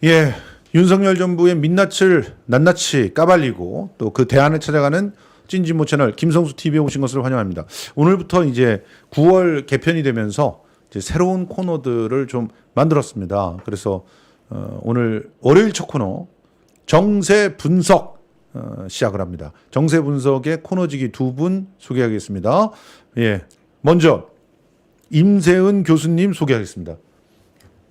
예, 윤석열 정부의 민낯을 낱낱이 까발리고 또 그 대안을 찾아가는 찐진모 채널 김성수 TV에 오신 것을 환영합니다. 오늘부터 이제 9월 개편이 되면서 이제 새로운 코너들을 좀 만들었습니다. 그래서 오늘 월요일 첫 코너 정세 분석 시작을 합니다. 정세 분석의 코너지기 두 분 소개하겠습니다. 예, 먼저 임세은 교수님 소개하겠습니다.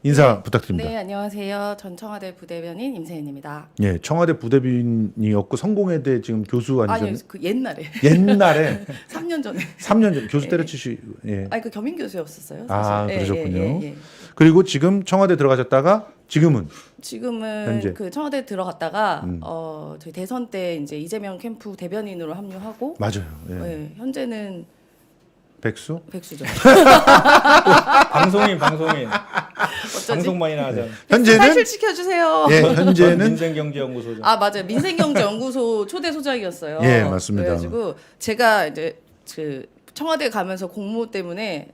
인사 부탁드립니다. 네, 안녕하세요. 전 청와대 부대변인 임세은입니다. 예, 청와대 부대변인이었고 성공회대 지금 교수 아니셨나요? 아니요, 그 옛날에 옛날에 3년 전에. 3년 전 교수 때려치시. 예. 아니 그 겸임 교수였었어요. 사실. 아, 예, 그러셨군요. 예. 그리고 지금 청와대 들어가셨다가 지금은 지금은 현재. 그 청와대 들어갔다가 저희 대선 때 이제 이재명 캠프 대변인으로 합류하고 맞아요. 예. 예, 현재는 백수? 백수죠. 방송인 어쩌지? 방송 많이 나가잖아. 현재는 탈출시켜 주세요. 예, 현재는 민생경제연구소죠. 아 맞아요. 민생경제연구소 초대 소장이었어요. 예, 맞습니다. 그래가지고 제가 이제 그 청와대 가면서 공모 때문에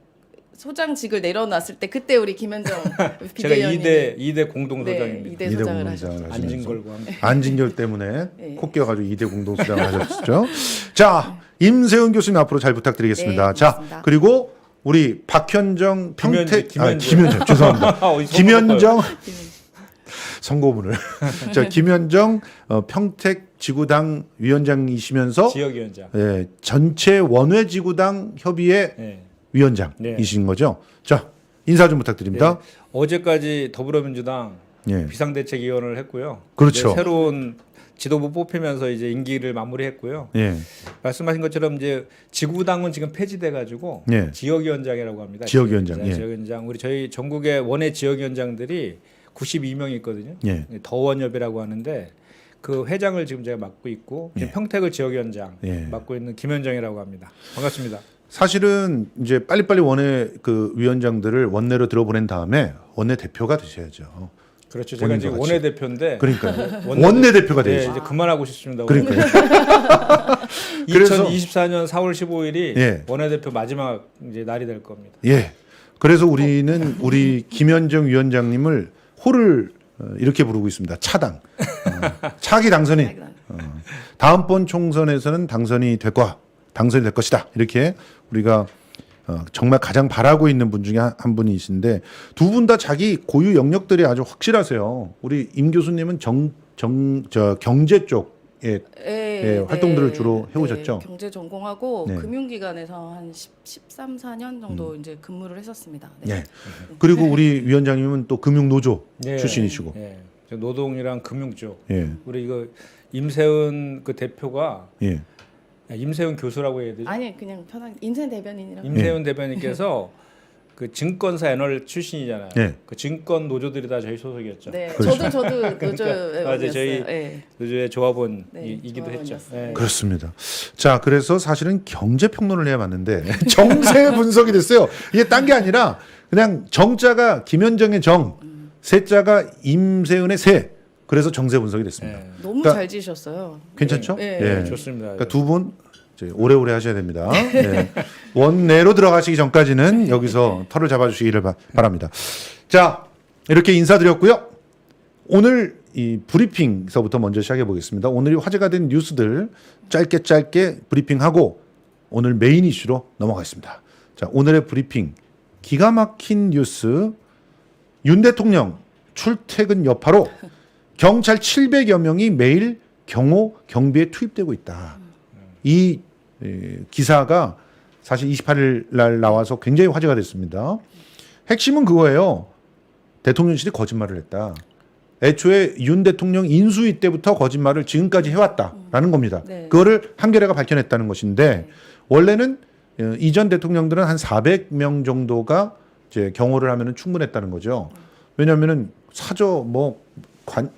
소장직을 내려놨을 때 그때 우리 김현정 제가 비대위원님 2대 공동소장입니다. 네, 2대 소장을 공동소장을 하셨죠. 안진걸과 함께. 안진결 때문에 예. 코 끼어가지고 2대 공동수장을 하셨죠. 자, 임세훈 교수님 앞으로 잘 부탁드리겠습니다. 네, 자, 고맙습니다. 그리고 우리 박현정 평택 김현정. 죄송합니다. 어디서 김현정 선고문을 자 김현정 평택 지구당 위원장이시면서 지역위원장. 예, 전체 원외 지구당 협의회 네. 위원장이신 거죠. 자 인사 좀 부탁드립니다. 네. 어제까지 더불어민주당 예, 비상대책위원을 했고요. 그렇죠. 이제 새로운 지도부 뽑히면서 이제 임기를 마무리했고요. 예, 말씀하신 것처럼 이제 지구당은 지금 폐지돼 가지고 예. 지역위원장이라고 합니다. 지역위원장, 예. 지역위원장. 우리 저희 전국의 원외 지역위원장들이 92명이 있거든요. 예. 더원협이라고 하는데 그 회장을 지금 제가 맡고 있고 지금 예. 평택을 지역위원장 예. 맡고 있는 김현정이라고 합니다. 반갑습니다. 사실은 이제 빨리빨리 원외 그 위원장들을 원내로 들어보낸 다음에 원내 대표가 되셔야죠. 그렇죠. 제가 본인과 이제 같이. 원내대표인데 그러니까 원내 대표가 네, 되죠. 이제 그만하고 싶습니다. 그러니까요. 2024년 4월 15일이 예. 원내대표 마지막 이제 날이 될 겁니다. 예. 그래서 우리는 우리 김현정 위원장님을 호를 이렇게 부르고 있습니다. 차당. 차기 당선인. 다음번 총선에서는 당선이 될 것이다. 이렇게 우리가 정말 가장 바라고 있는 분 중에 한 분이신데 두 분 다 자기 고유 영역들이 아주 확실하세요. 우리 임 교수님은 경제 쪽에 활동들을 주로 해오셨죠? 네, 경제 전공하고 네. 금융기관에서 한 13, 14년 정도 이제 근무를 했었습니다. 네. 예. 그리고 우리 위원장님은 또 금융노조 예. 출신이시고. 예. 저 노동이랑 금융 쪽. 예. 우리 이거 임세은 그 대표가 예. 임세은 교수라고 해야 되죠? 아니 그냥 편하게 인생 대변인이라고. 임세은 대변인께서 그 증권사 애널 출신이잖아요. 예. 그 증권 노조들이 다 저희 소속이었죠. 네, 그렇죠. 저도 맞아요. 노조였어요. 저희 네. 노조의 네, 조합원이기도 했죠. 조합원이었어요. 예. 그렇습니다. 자, 그래서 사실은 경제 평론을 해야 맞는데 정세 분석이 됐어요. 이게 딴 게 아니라 그냥 정자가 김현정의 정, 세자가 임세은의 세. 그래서 정세 분석이 됐습니다. 예. 너무 그러니까 잘 지으셨어요. 괜찮죠? 네. 예. 좋습니다. 그러니까 두 분 오래오래 하셔야 됩니다. 예. 원내로 들어가시기 전까지는 여기서 털을 잡아주시기를 바랍니다. 자, 이렇게 인사드렸고요. 오늘 이 브리핑서부터 먼저 시작해 보겠습니다. 오늘이 화제가 된 뉴스들 짧게 브리핑하고 오늘 메인 이슈로 넘어가겠습니다. 자, 오늘의 브리핑 기가 막힌 뉴스. 윤 대통령 출퇴근 여파로 경찰 700여 명이 매일 경호 경비에 투입되고 있다. 이 기사가 사실 28일 날 나와서 굉장히 화제가 됐습니다. 핵심은 그거예요. 대통령실이 거짓말을 했다. 애초에 윤 대통령 인수위 때부터 거짓말을 지금까지 해왔다라는 겁니다. 네. 그거를 한겨레가 밝혀냈다는 것인데 원래는 이전 대통령들은 한 400명 정도가 이제 경호를 하면은 충분했다는 거죠. 왜냐하면은 사저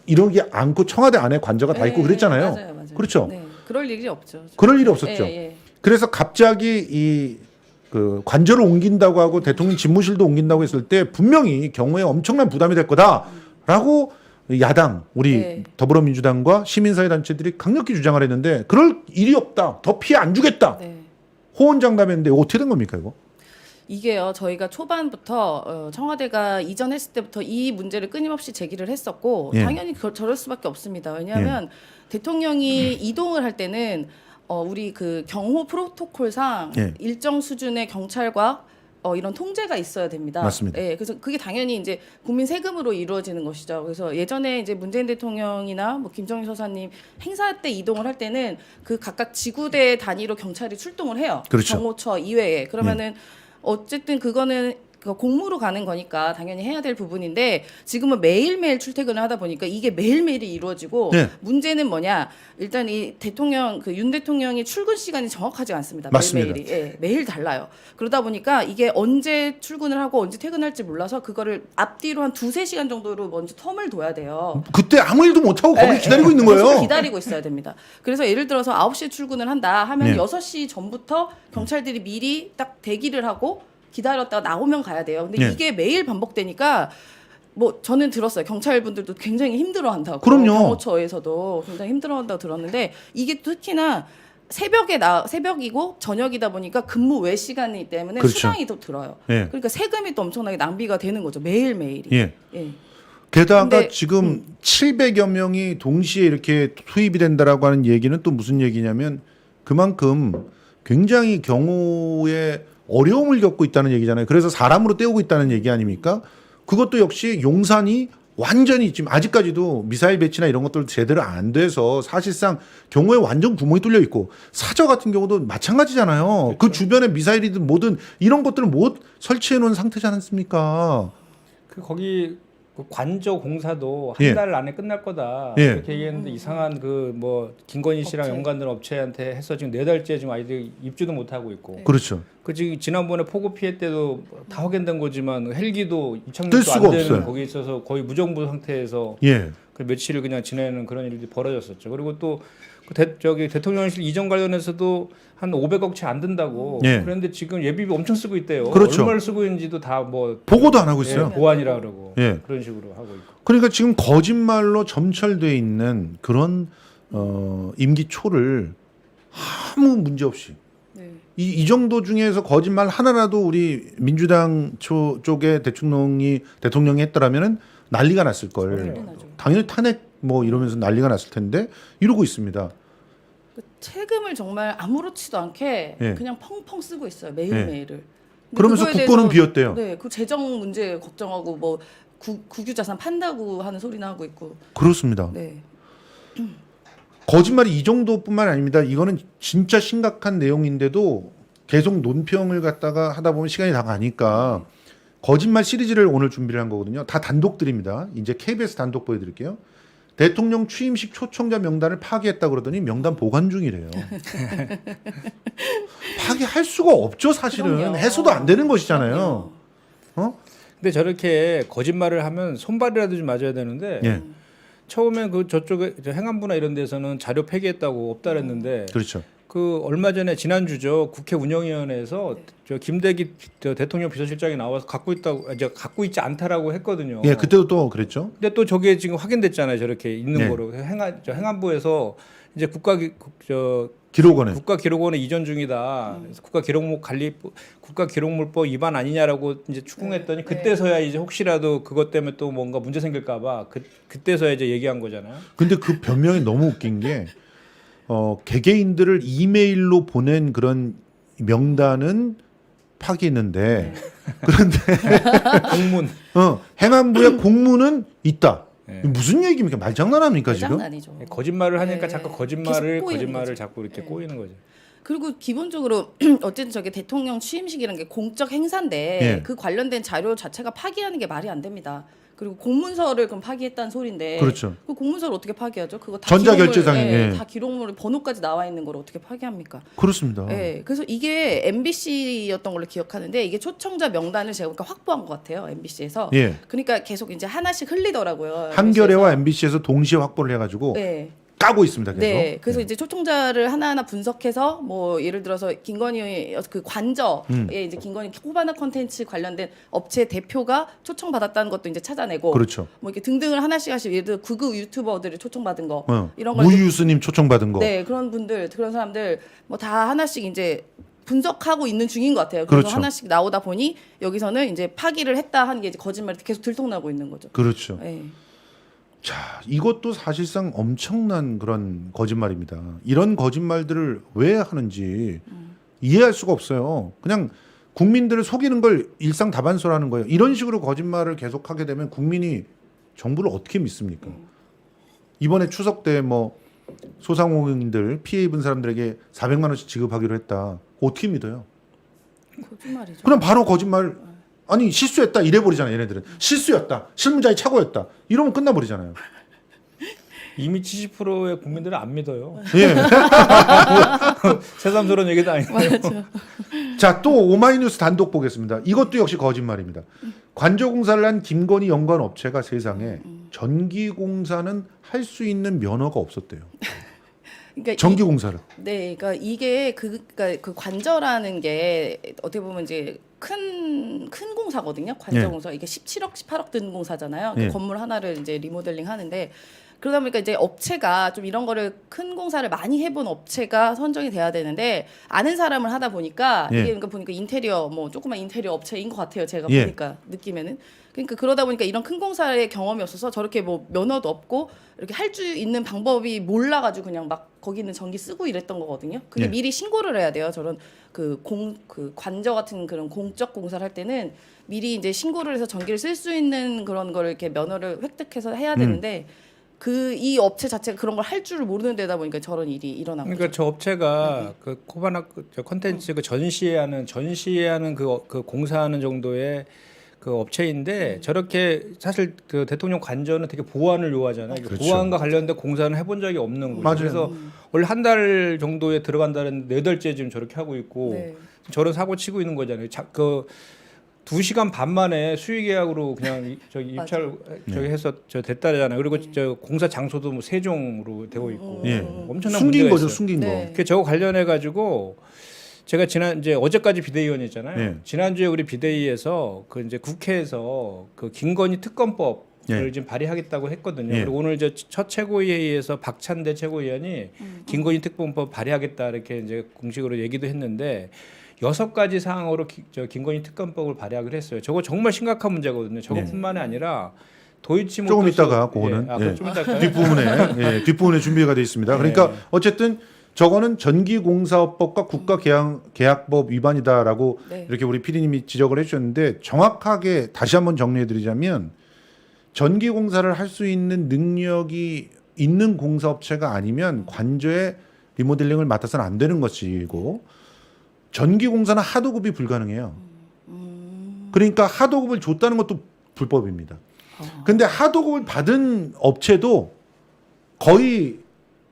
이런 게 않고 청와대 안에 관저가 다 있고 그랬잖아요. 맞아요. 그렇죠. 네, 그럴 일이 없죠. 그럴 일이 없었죠. 예. 그래서 갑자기 그 관저를 옮긴다고 하고 대통령 집무실도 옮긴다고 했을 때 분명히 경호에 엄청난 부담이 될 거다라고 야당 우리 네. 더불어민주당과 시민사회 단체들이 강력히 주장을 했는데 그럴 일이 없다. 더 피해 안 주겠다. 네. 호언장담했는데 어떻게 된 겁니까 이거? 이게요, 저희가 초반부터 청와대가 이전했을 때부터 이 문제를 끊임없이 제기를 했었고 예. 당연히 저럴 수밖에 없습니다. 왜냐하면 대통령이 이동을 할 때는 우리 그 경호 프로토콜상 예. 일정 수준의 경찰과 이런 통제가 있어야 됩니다. 맞습니다. 예, 그래서 그게 당연히 이제 국민 세금으로 이루어지는 것이죠. 그래서 예전에 이제 문재인 대통령이나 뭐 김정일 서사님 행사 때 이동을 할 때는 그 각각 지구대 단위로 경찰이 출동을 해요. 그렇죠. 경호처 이외에. 그러면은 어쨌든 그거는 그 공무로 가는 거니까 당연히 해야 될 부분인데 지금은 매일매일 출퇴근을 하다 보니까 이게 매일매일이 이루어지고 네. 문제는 뭐냐? 일단 이 대통령 그 윤 대통령이 출근 시간이 정확하지 않습니다. 맞습니다. 매일매일이. 예, 매일 달라요. 그러다 보니까 이게 언제 출근을 하고 언제 퇴근할지 몰라서 그거를 앞뒤로 한 2-3시간 정도로 먼저 텀을 둬야 돼요. 그때 아무 일도 못 하고 거기 예, 기다리고 예. 있는 계속 거예요. 기다리고 있어야 됩니다. 그래서 예를 들어서 9시에 출근을 한다 하면 네. 6시 전부터 경찰들이 미리 딱 대기를 하고 기다렸다가 나오면 가야 돼요. 근데 네. 이게 매일 반복되니까 뭐 저는 들었어요. 경찰분들도 굉장히 힘들어한다고. 그럼요. 경호처에서도 굉장히 힘들어한다고 들었는데 이게 특히나 새벽이고 저녁이다 보니까 근무 외 시간이기 때문에 그렇죠. 수당이 더 들어요. 예. 그러니까 세금이 또 엄청나게 낭비가 되는 거죠. 매일매일이. 예. 예. 게다가 근데, 지금 700여 명이 동시에 이렇게 투입이 된다라고 하는 얘기는 또 무슨 얘기냐면 그만큼 굉장히 경호에 어려움을 겪고 있다는 얘기잖아요. 그래서 사람으로 때우고 있다는 얘기 아닙니까? 그것도 역시 용산이 완전히 지금 아직까지도 미사일 배치나 이런 것들 제대로 안 돼서 사실상 경호에 완전 구멍이 뚫려 있고 사저 같은 경우도 마찬가지잖아요. 그 주변에 미사일이든 뭐든 이런 것들을 못 설치해 놓은 상태지 않습니까? 그 거기 그 관저 공사도 예. 한 달 안에 끝날 거다 예. 이렇게 얘기했는데 이상한 그 뭐 김건희 씨랑 업체. 연관된 업체한테 해서 지금 4달째 지금 아이들이 입주도 못 하고 있고. 그렇죠. 그 지금 지난번에 폭우 피해 때도 다 확인된 거지만 헬기도 뜰 이착륙도 수가 안 되는 없어요. 거기 있어서 거의 무정부 상태에서 예. 그 며칠을 그냥 지내는 그런 일들이 벌어졌었죠. 그리고 또 그 저기 대통령실 이전 관련해서도 한 500억 채 안 든다고. 예. 그런데 지금 예비비 엄청 쓰고 있대요. 그렇죠. 얼마를 쓰고 있는지도 다 뭐 보고도 안 하고 있어요. 보안이라 그러고 예. 그런 식으로 하고 있고. 그러니까 지금 거짓말로 점철돼 있는 그런 임기 초를 아무 문제 없이 네. 이 정도 중에서 거짓말 하나라도 우리 민주당 쪽에 대통령이 했더라면은 난리가 났을 걸. 난리 나죠. 당연히 탄핵 뭐 이러면서 난리가 났을 텐데 이러고 있습니다. 그 세금을 정말 아무렇지도 않게 예. 그냥 펑펑 쓰고 있어요. 매일매일을. 근데 그러면서 그거에 국고는 대해서 비었대요. 네, 그 재정 문제 걱정하고 뭐 국유자산 판다고 하는 소리나 하고 있고. 그렇습니다. 네. 거짓말이 이 정도뿐만 아닙니다. 이거는 진짜 심각한 내용인데도 계속 논평을 갖다가 하다 보면 시간이 다 가니까 거짓말 시리즈를 오늘 준비를 한 거거든요. 다 단독들입니다. 이제 KBS 단독 보여드릴게요. 대통령 취임식 초청자 명단을 파기했다 그러더니 명단 보관 중이래요. 파기할 수가 없죠, 사실은. 그럼요. 해소도 안 되는 것이잖아요. 그럼요. 어? 근데 저렇게 거짓말을 하면 손발이라도 좀 맞아야 되는데 예, 처음에 그 저쪽에 저 행안부나 이런 데서는 자료 폐기했다고 없다 그랬는데 그렇죠. 그 얼마 전에 지난주죠 국회 운영위원회에서 저 김대기 저 대통령 비서실장이 나와서 갖고 있다고 이제 갖고 있지 않다라고 했거든요. 예, 그때도 또 그랬죠. 근데 또 저게 지금 확인됐잖아요. 저렇게 있는 네. 거로 행안부에서 이제 기록원에. 국가기록원에 이전 중이다. 그래서 국가기록물법 위반 아니냐라고 이제 추궁했더니 네. 그때서야 이제 혹시라도 그것 때문에 또 뭔가 문제 생길까봐 그때서야 이제 얘기한 거잖아요. 근데 그 변명이 너무 웃긴 게 개개인들을 이메일로 보낸 그런 명단은 파기했는데 그런데 공문. 행안부의 공문은 있다. 네. 무슨 얘기입니까? 말장난합니까 지금? 장난이죠. 거짓말을 하니까 네. 자꾸 계속 거짓말을 꼬이는 거죠. 자꾸 이렇게 네. 꼬이는 거죠. 그리고 기본적으로 어쨌든 저게 대통령 취임식이라는 게 공적 행사인데 예. 그 관련된 자료 자체가 파기하는 게 말이 안 됩니다. 그리고 공문서를 그럼 파기했다는 소리인데 그렇죠. 그 공문서를 어떻게 파기하죠? 그거 다 전자결제상에, 기록물, 예. 다 기록물 번호까지 나와 있는 걸 어떻게 파기합니까? 그렇습니다. 예. 그래서 이게 MBC였던 걸로 기억하는데 이게 초청자 명단을 제가 보니까 확보한 것 같아요. MBC에서. 예. 그러니까 계속 이제 하나씩 흘리더라고요. 한겨레와 MBC MBC에서 동시에 확보를 해가지고 에서. 네. 까고 있습니다. 계속. 네, 그래서 이제 초청자를 하나하나 분석해서 뭐 예를 들어서 김건희 그 관저에 이제 김건희 코바나 컨텐츠 관련된 업체 대표가 초청 받았다는 것도 이제 찾아내고, 그렇죠. 뭐 이렇게 등등을 하나씩 예를 들어 극우 유튜버들이 초청 받은 거 이런 걸 무유스님 초청받은 거. 네, 그런 분들 그런 사람들 뭐 다 하나씩 이제 분석하고 있는 중인 것 같아요. 그래서 그렇죠. 하나씩 나오다 보니 여기서는 이제 파기를 했다 하는 게 이제 거짓말이 계속 들통나고 있는 거죠. 그렇죠. 예. 자, 이것도 사실상 엄청난 그런 거짓말입니다. 이런 거짓말들을 왜 하는지 이해할 수가 없어요. 그냥 국민들을 속이는 걸 일상 다반소라는 거예요. 이런 식으로 거짓말을 계속하게 되면 국민이 정부를 어떻게 믿습니까? 이번에 추석 때 뭐 소상공인들 피해 입은 사람들에게 400만 원씩 지급하기로 했다. 어떻게 믿어요? 거짓말이죠. 그냥 바로 거짓말. 아니 실수했다 이래 버리잖아요. 얘네들은 실수였다. 실무자의 착오였다. 이러면 끝나버리잖아요. 이미 70%의 국민들은 안 믿어요. 예. 새삼스러운 얘기도 아니고. 맞아. 자, 또 오마이뉴스 단독 보겠습니다. 이것도 역시 거짓말입니다. 관저공사를 한 김건희 연관 업체가 세상에 전기공사는 할 수 있는 면허가 없었대요. 그러니까 전기공사를. 네, 그러니까 이게 그러니까 그 관저라는 게 어떻게 보면 이제 큰 공사거든요. 관저공사 이게 17억, 18억 드는 공사잖아요. 그 예. 건물 하나를 이제 리모델링 하는데 그러다 보니까 이제 업체가 좀 이런 거를 큰 공사를 많이 해본 업체가 선정이 돼야 되는데 아는 사람을 하다 보니까 예. 이게 그러니까 보니까 인테리어 뭐 조그만 인테리어 업체인 것 같아요. 제가 예. 보니까 느낌에는. 그러니까 그러다 보니까 이런 큰 공사의 경험이 없어서 저렇게 뭐 면허도 없고 이렇게 할 수 있는 방법이 몰라가지고 그냥 막 거기 있는 전기 쓰고 이랬던 거거든요. 그게 예. 미리 신고를 해야 돼요. 저런 그 관저 같은 그런 공적 공사를 할 때는 미리 이제 신고를 해서 전기를 쓸 수 있는 그런 거를 이렇게 면허를 획득해서 해야 되는데 이 업체 자체가 그런 걸 할 줄을 모르는 데다 보니까 저런 일이 일어난 그러니까 거죠. 저 업체가 그 코바나 저 컨텐츠 그 전시회하는 그 공사하는 정도의 그 업체인데 저렇게 사실 그 대통령 관저는 되게 보안을 요하잖아요. 그렇죠. 보안과 관련된 공사는 해본 적이 없는 거죠. 맞아요. 그래서 원래 한 달 정도에 들어간다는 4달째 지금 저렇게 하고 있고 네. 저런 사고 치고 있는 거잖아요. 그 2시간 반 만에 수의 계약으로 그냥 저기 입찰 저기 해서 저 됐다잖아요. 그리고 저 공사 장소도 뭐 세종으로 되어 있고 예. 엄청난 숨긴 문제가 거죠, 있어요. 숨긴 네. 그 저거 관련해 가지고 제가 이제 어제까지 비대위원이었잖아요. 예. 지난주에 우리 비대위에서 그 이제 국회에서 그 김건희 특검법을 예. 지금 발의하겠다고 했거든요. 예. 그리고 오늘 첫 최고위회의에서 박찬대 최고위원이 김건희 특검법 발의하겠다 이렇게 이제 공식으로 얘기도 했는데 6가지 사항으로 김건희 특검법을 발의하기로 했어요. 저거 정말 심각한 문제거든요. 저것뿐만이 아니라 도이치모터스 조금 이따가 그거는 예. 좀 이따 할까요? 뒷부분에 준비가 되어 있습니다. 그러니까 어쨌든 저거는 전기공사업법과 국가계약법 위반이다라고 네. 이렇게 우리 PD님이 지적을 해주셨는데 정확하게 다시 한번 정리해드리자면 전기공사를 할 수 있는 능력이 있는 공사업체가 아니면 관저의 리모델링을 맡아서는 안 되는 것이고 전기공사는 하도급이 불가능해요. 그러니까 하도급을 줬다는 것도 불법입니다. 근데 하도급을 받은 업체도 거의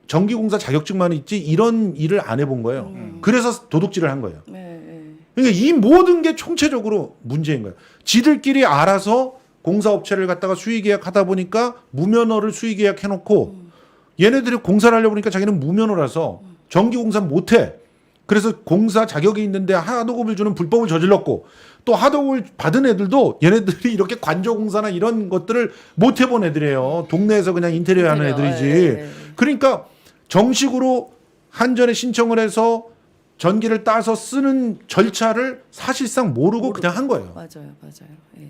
전기공사 자격증만 있지 이런 일을 안 해본 거예요. 그래서 도둑질을 한 거예요. 네, 네. 그러니까 이 모든 게 총체적으로 문제인 거예요. 지들끼리 알아서 공사업체를 갖다가 수의계약하다 보니까 무면허를 수의계약해놓고 얘네들이 공사를 하려고 하니까 자기는 무면허라서 전기공사 못해. 그래서 공사 자격이 있는데 하도급을 주는 불법을 저질렀고 또 하도급을 받은 애들도 얘네들이 이렇게 관저공사나 이런 것들을 못 해본 애들이에요. 동네에서 그냥 인테리어 하는 애들이지. 네. 그러니까 정식으로 한전에 신청을 해서 전기를 따서 쓰는 절차를 사실상 모르고 그냥 한 거예요. 맞아요. 예.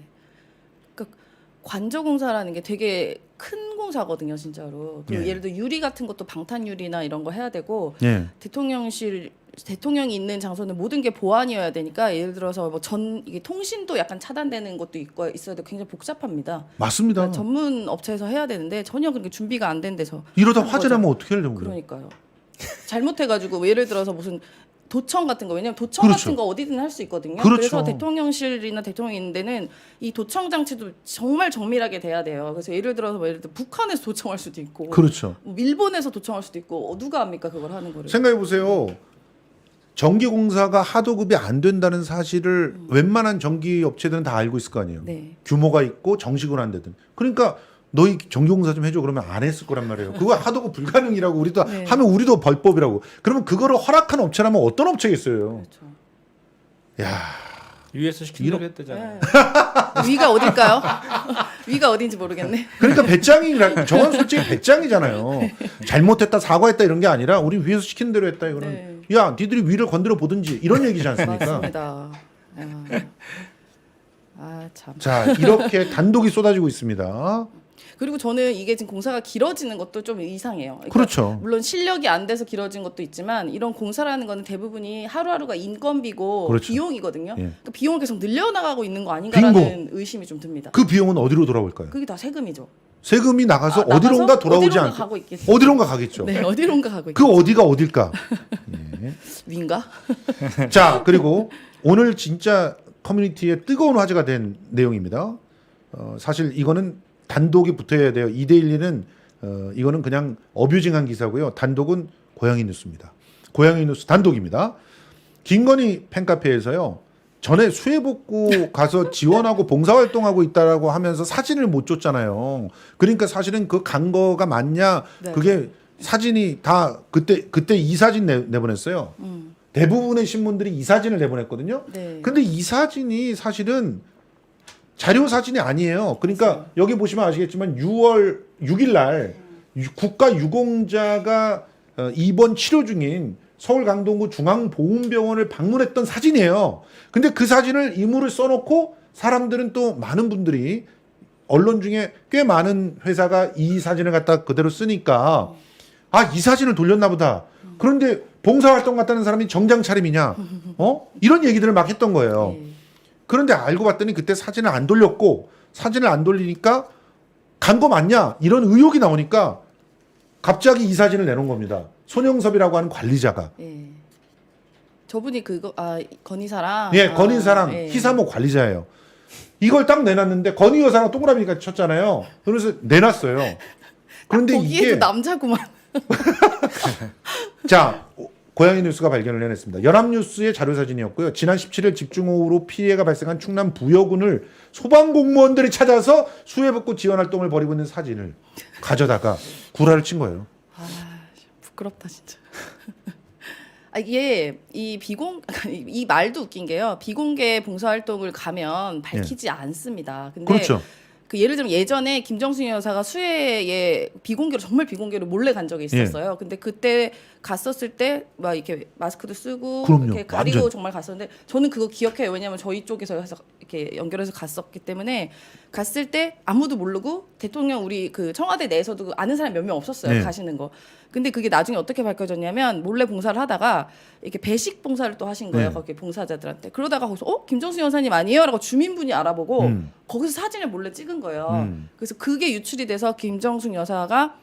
그러니까 관저공사라는 게 되게 큰 공사거든요, 진짜로. 그리고 예. 예를 들어 유리 같은 것도 방탄유리나 이런 거 해야 되고 예. 대통령이 있는 장소는 모든 게 보안이어야 되니까 예를 들어서 뭐 이게 통신도 약간 차단되는 것도 있어야 돼 굉장히 복잡합니다. 맞습니다. 그러니까 전문 업체에서 해야 되는데 전혀 그렇게 준비가 안 된 데서 이러다 하는 화재 거죠. 나면 어떻게 하려고 그래요? 그러니까요. 잘못해가지고 뭐 예를 들어서 무슨 도청 같은 거 왜냐면 도청 그렇죠. 같은 거 어디든 할 수 있거든요. 그렇죠. 그래서 대통령실이나 대통령이 있는 데는 이 도청 장치도 정말 정밀하게 돼야 돼요. 그래서 예를 들어서 북한에서 도청할 수도 있고, 그렇죠. 뭐 일본에서 도청할 수도 있고 누가 합니까 그걸 하는 거를? 생각해 보세요. 전기공사가 하도급이 안 된다는 사실을 웬만한 전기업체들은 다 알고 있을 거 아니에요. 네. 규모가 있고 정식으로 한 데든. 그러니까 너희 전기공사 좀 해줘 그러면 안 했을 거란 말이에요. 그거 하도급 불가능이라고 우리도 네. 하면 우리도 벌법이라고. 그러면 그거를 허락한 업체라면 어떤 업체겠어요. 그렇죠. 야, 위에서 시킨 대로 했대잖아요. 네. 위가 어딜까요? 위가 어딘지 모르겠네. 그러니까 저건 솔직히 배짱이잖아요. 잘못했다 사과했다 이런 게 아니라 우리 위에서 시킨 대로 했다 이거는 네. 야 니들이 위를 건드려 보든지 이런 얘기지 않습니까? 맞습니다. 참. 자 이렇게 단독이 쏟아지고 있습니다. 그리고 저는 이게 지금 공사가 길어지는 것도 좀 이상해요. 그러니까 그렇죠. 물론 실력이 안 돼서 길어진 것도 있지만 이런 공사라는 거는 대부분이 하루하루가 인건비고 그렇죠. 비용이거든요. 예. 그러니까 비용을 계속 늘려나가고 있는 거 아닌가라는 의심이 좀 듭니다. 그 비용은 어디로 돌아올까요? 그게 다 세금이죠. 세금이 나가서 나가서 어디론가 돌아오지 어디론가 않고 가고 있겠죠. 어디론가 가겠죠. 네, 어디론가 가고 그 있겠죠. 어디가 어딜까? 위인가? 자 그리고 오늘 진짜 커뮤니티에 뜨거운 화제가 된 내용입니다. 사실 이거는 단독이 붙어야 돼요. 2대1은 이거는 그냥 어뷰징한 기사고요. 단독은 고양이 뉴스입니다. 고양이 뉴스 단독입니다. 김건희 팬카페에서요. 전에 수해복구 가서 지원하고 봉사활동하고 있다라고 하면서 사진을 못 줬잖아요. 그러니까 사실은 그 간 거가 맞냐? 네. 그게 사진이 다 그때 이 사진 내보냈어요. 대부분의 신문들이 이 사진을 내보냈거든요. 네. 근데 이 사진이 사실은 자료 사진이 아니에요. 그러니까 맞아요. 여기 보시면 아시겠지만 6월 6일 날 국가 유공자가 입원 치료 중인 서울 강동구 중앙보훈병원을 방문했던 사진이에요. 근데 그 사진을 이물을 써놓고 사람들은 또 많은 분들이 언론 중에 꽤 많은 회사가 이 사진을 갖다 그대로 쓰니까 아, 이 사진을 돌렸나 보다. 그런데 봉사활동 갔다는 사람이 정장 차림이냐? 이런 얘기들을 막 했던 거예요. 네. 그런데 알고 봤더니 그때 사진을 안 돌렸고 사진을 안 돌리니까 간 거 맞냐? 이런 의혹이 나오니까 갑자기 이 사진을 내놓은 겁니다. 손영섭이라고 하는 관리자가. 예. 저분이 그거 건희사랑 예, 건희사랑 예. 희사모 관리자예요. 이걸 딱 내놨는데 건희 여사랑 동그라미가 쳤잖아요. 그래서 내놨어요. 그런데 거기에도 이게 남자구만. 자 고양이 뉴스가 발견을 해냈습니다. 연합뉴스의 자료사진이었고요. 지난 17일 집중호우로 피해가 발생한 충남 부여군을 소방공무원들이 찾아서 수해복구 지원활동을 벌이고 있는 사진을 가져다가 구라를 친 거예요. 부끄럽다 진짜. 이게 이 말도 웃긴 게요. 비공개 봉사활동을 가면 밝히지 않습니다. 근데 그렇죠. 그 예를 들면 예전에 김정숙 여사가 수해에 비공개로 정말 비공개로 몰래 간 적이 있었어요. 근데 그때 갔었을 때 막 이렇게 마스크도 쓰고 그럼요. 이렇게 가리고 완전. 정말 갔었는데 저는 그거 기억해요. 왜냐하면 저희 쪽에서 해서 이렇게 연결해서 갔었기 때문에 갔을 때 아무도 모르고 대통령 우리 그 청와대 내에서도 아는 사람 몇 명 없었어요. 네. 가시는 거. 근데 그게 나중에 어떻게 밝혀졌냐면 몰래 봉사를 하다가 이렇게 배식 봉사를 또 하신 거예요. 네. 거기 봉사자들한테. 그러다가 거기서 김정수 여사님 아니에요?라고 주민분이 알아보고 거기서 사진을 몰래 찍은 거예요. 그래서 그게 유출이 돼서 김정숙 여사가